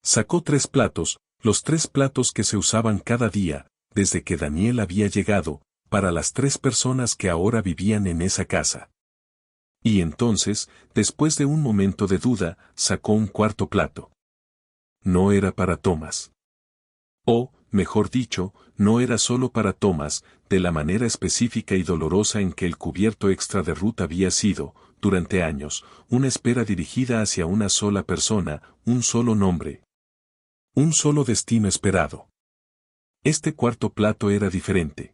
Sacó 3 platos, los 3 platos que se usaban cada día, desde que Daniel había llegado, para las 3 personas que ahora vivían en esa casa. Y entonces, después de un momento de duda, sacó un 4.º plato. No era para Thomas. O, mejor dicho, no era solo para Thomas, de la manera específica y dolorosa en que el cubierto extra de Ruth había sido, durante años, una espera dirigida hacia una sola persona, un solo nombre. Un solo destino esperado. Este 4.º plato era diferente.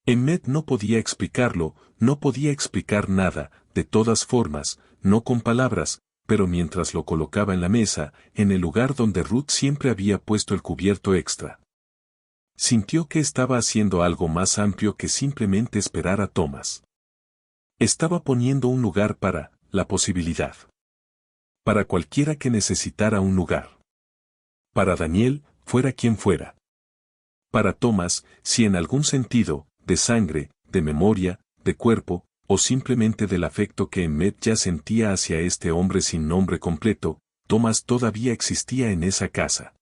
Emmet no podía explicarlo, no podía explicar nada, de todas formas, no con palabras, pero mientras lo colocaba en la mesa, en el lugar donde Ruth siempre había puesto el cubierto extra. sintió que estaba haciendo algo más amplio que simplemente esperar a Thomas. Estaba poniendo un lugar para la posibilidad. Para cualquiera que necesitara un lugar. Para Daniel, fuera quien fuera. Para Thomas, si en algún sentido, de sangre, de memoria, de cuerpo, o simplemente del afecto que Emmett ya sentía hacia este hombre sin nombre completo, Thomas todavía existía en esa casa.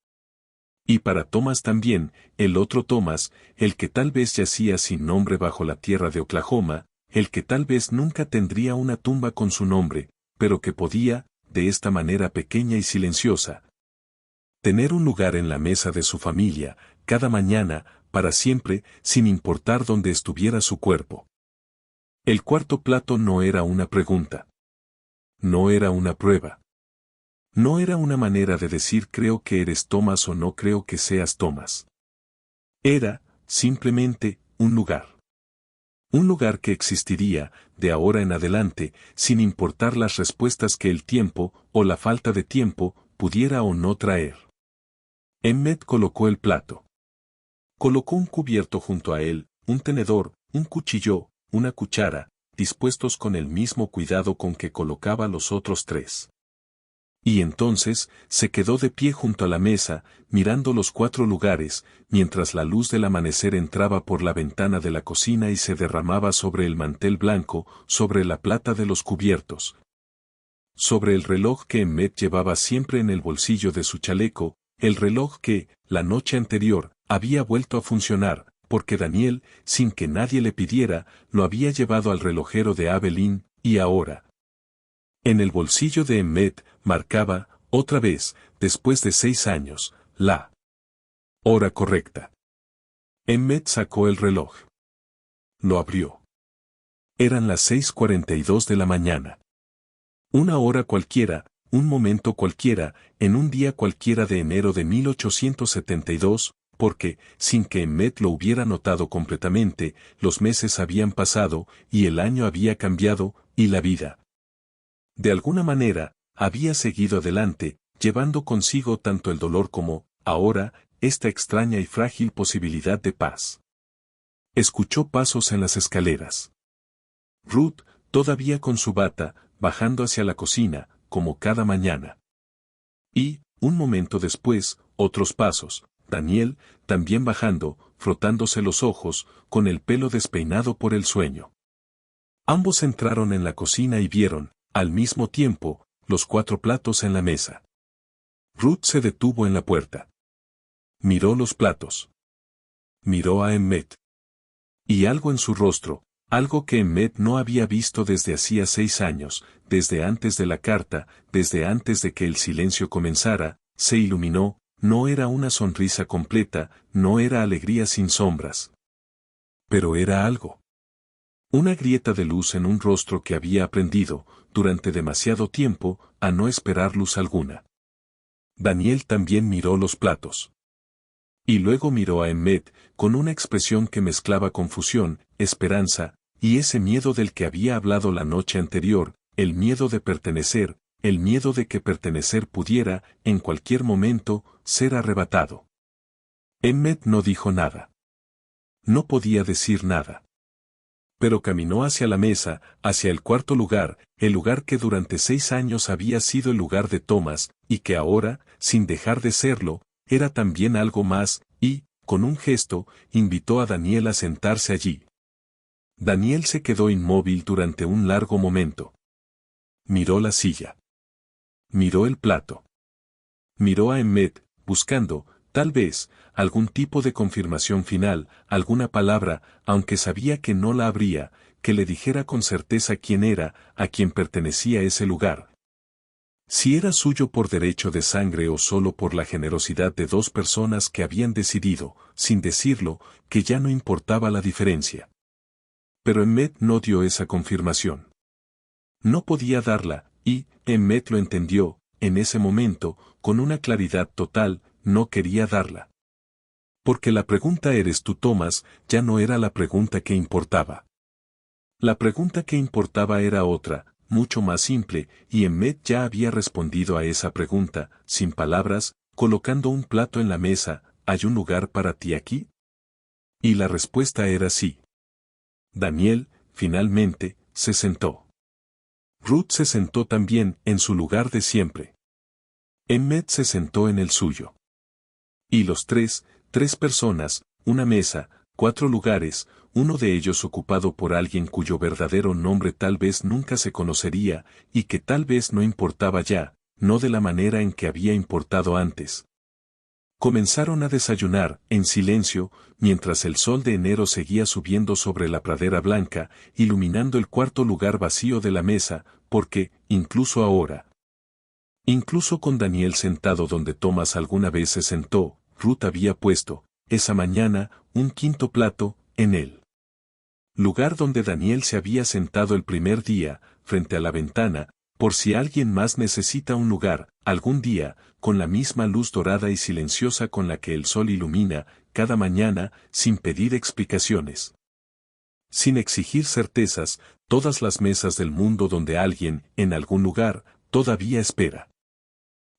Y para Thomas también, el otro Thomas, el que tal vez yacía sin nombre bajo la tierra de Oklahoma, el que tal vez nunca tendría una tumba con su nombre, pero que podía, de esta manera pequeña y silenciosa, tener un lugar en la mesa de su familia, cada mañana, para siempre, sin importar dónde estuviera su cuerpo. El cuarto plato no era una pregunta. No era una prueba. No era una manera de decir creo que eres Thomas o no creo que seas Thomas. Era, simplemente, un lugar. Un lugar que existiría, de ahora en adelante, sin importar las respuestas que el tiempo, o la falta de tiempo, pudiera o no traer. Emmett colocó el plato. Colocó un cubierto junto a él, un tenedor, un cuchillo, una cuchara, dispuestos con el mismo cuidado con que colocaba los otros tres. Y entonces, se quedó de pie junto a la mesa, mirando los 4 lugares, mientras la luz del amanecer entraba por la ventana de la cocina y se derramaba sobre el mantel blanco, sobre la plata de los cubiertos. Sobre el reloj que Emmett llevaba siempre en el bolsillo de su chaleco, el reloj que, la noche anterior, había vuelto a funcionar, porque Daniel, sin que nadie le pidiera, lo había llevado al relojero de Abilene, y ahora. En el bolsillo de Emmett, marcaba, otra vez, después de 6 años, la hora correcta. Emmett sacó el reloj. Lo abrió. Eran las 6:42 de la mañana. Una hora cualquiera, un momento cualquiera, en un día cualquiera de enero de 1872, porque, sin que Emmett lo hubiera notado completamente, los meses habían pasado, y el año había cambiado, y la vida. De alguna manera, había seguido adelante, llevando consigo tanto el dolor como, ahora, esta extraña y frágil posibilidad de paz. Escuchó pasos en las escaleras. Ruth, todavía con su bata, bajando hacia la cocina, como cada mañana. Y, un momento después, otros pasos, Daniel, también bajando, frotándose los ojos, con el pelo despeinado por el sueño. Ambos entraron en la cocina y vieron, al mismo tiempo, los 4 platos en la mesa. Ruth se detuvo en la puerta. Miró los platos. Miró a Emmett. Y algo en su rostro, algo que Emmett no había visto desde hacía 6 años, desde antes de la carta, desde antes de que el silencio comenzara, se iluminó, no era una sonrisa completa, no era alegría sin sombras. Pero era algo. Una grieta de luz en un rostro que había aprendido, durante demasiado tiempo, a no esperar luz alguna. Daniel también miró los platos. Y luego miró a Emmett, con una expresión que mezclaba confusión, esperanza, y ese miedo del que había hablado la noche anterior, el miedo de pertenecer, el miedo de que pertenecer pudiera, en cualquier momento, ser arrebatado. Emmett no dijo nada. No podía decir nada. Pero caminó hacia la mesa, hacia el cuarto lugar, el lugar que durante 6 años había sido el lugar de Thomas, y que ahora, sin dejar de serlo, era también algo más, y, con un gesto, invitó a Daniel a sentarse allí. Daniel se quedó inmóvil durante un largo momento. Miró la silla. Miró el plato. Miró a Emmett, buscando, tal vez, algún tipo de confirmación final, alguna palabra, aunque sabía que no la habría, que le dijera con certeza quién era, a quién pertenecía ese lugar. Si era suyo por derecho de sangre o solo por la generosidad de 2 personas que habían decidido, sin decirlo, que ya no importaba la diferencia. Pero Emmett no dio esa confirmación. No podía darla, y, Emmett lo entendió, en ese momento, con una claridad total, no quería darla. Porque la pregunta ¿eres tú Thomas? Ya no era la pregunta que importaba. La pregunta que importaba era otra, mucho más simple, y Emmett ya había respondido a esa pregunta, sin palabras, colocando un plato en la mesa, ¿hay un lugar para ti aquí? Y la respuesta era sí. Daniel, finalmente, se sentó. Ruth se sentó también en su lugar de siempre. Emmet se sentó en el suyo. Y los tres personas, una mesa, 4 lugares, uno de ellos ocupado por alguien cuyo verdadero nombre tal vez nunca se conocería, y que tal vez no importaba ya, no de la manera en que había importado antes. Comenzaron a desayunar, en silencio, mientras el sol de enero seguía subiendo sobre la pradera blanca, iluminando el cuarto lugar vacío de la mesa, porque, incluso ahora, incluso con Daniel sentado donde Thomas alguna vez se sentó, Ruth había puesto, esa mañana, un quinto plato, en el lugar donde Daniel se había sentado el primer día, frente a la ventana, por si alguien más necesita un lugar, algún día, con la misma luz dorada y silenciosa con la que el sol ilumina, cada mañana, sin pedir explicaciones. Sin exigir certezas, todas las mesas del mundo donde alguien, en algún lugar, todavía espera.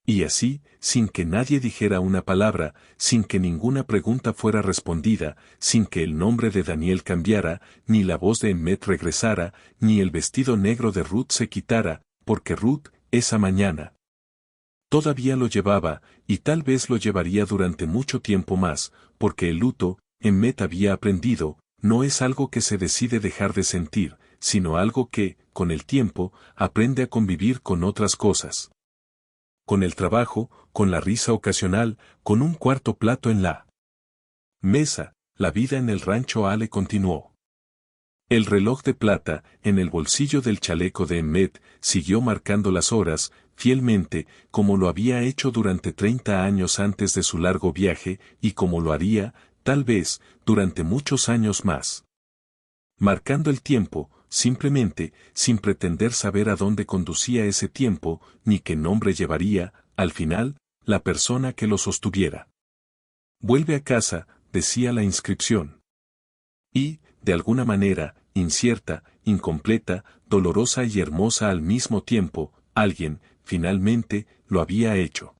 Y así, sin que nadie dijera una palabra, sin que ninguna pregunta fuera respondida, sin que el nombre de Daniel cambiara, ni la voz de Emmet regresara, ni el vestido negro de Ruth se quitara, porque Ruth, esa mañana, todavía lo llevaba, y tal vez lo llevaría durante mucho tiempo más, porque el luto, Emmet había aprendido, no es algo que se decide dejar de sentir, sino algo que, con el tiempo, aprende a convivir con otras cosas. Con el trabajo, con la risa ocasional, con un cuarto plato en la mesa, la vida en el rancho Ale continuó. El reloj de plata, en el bolsillo del chaleco de Emmet, siguió marcando las horas, fielmente, como lo había hecho durante 30 años antes de su largo viaje, y como lo haría, tal vez, durante muchos años más. Marcando el tiempo, simplemente, sin pretender saber a dónde conducía ese tiempo, ni qué nombre llevaría, al final, la persona que lo sostuviera. Vuelve a casa, decía la inscripción. Y, de alguna manera, incierta, incompleta, dolorosa y hermosa al mismo tiempo, alguien, finalmente, lo había hecho.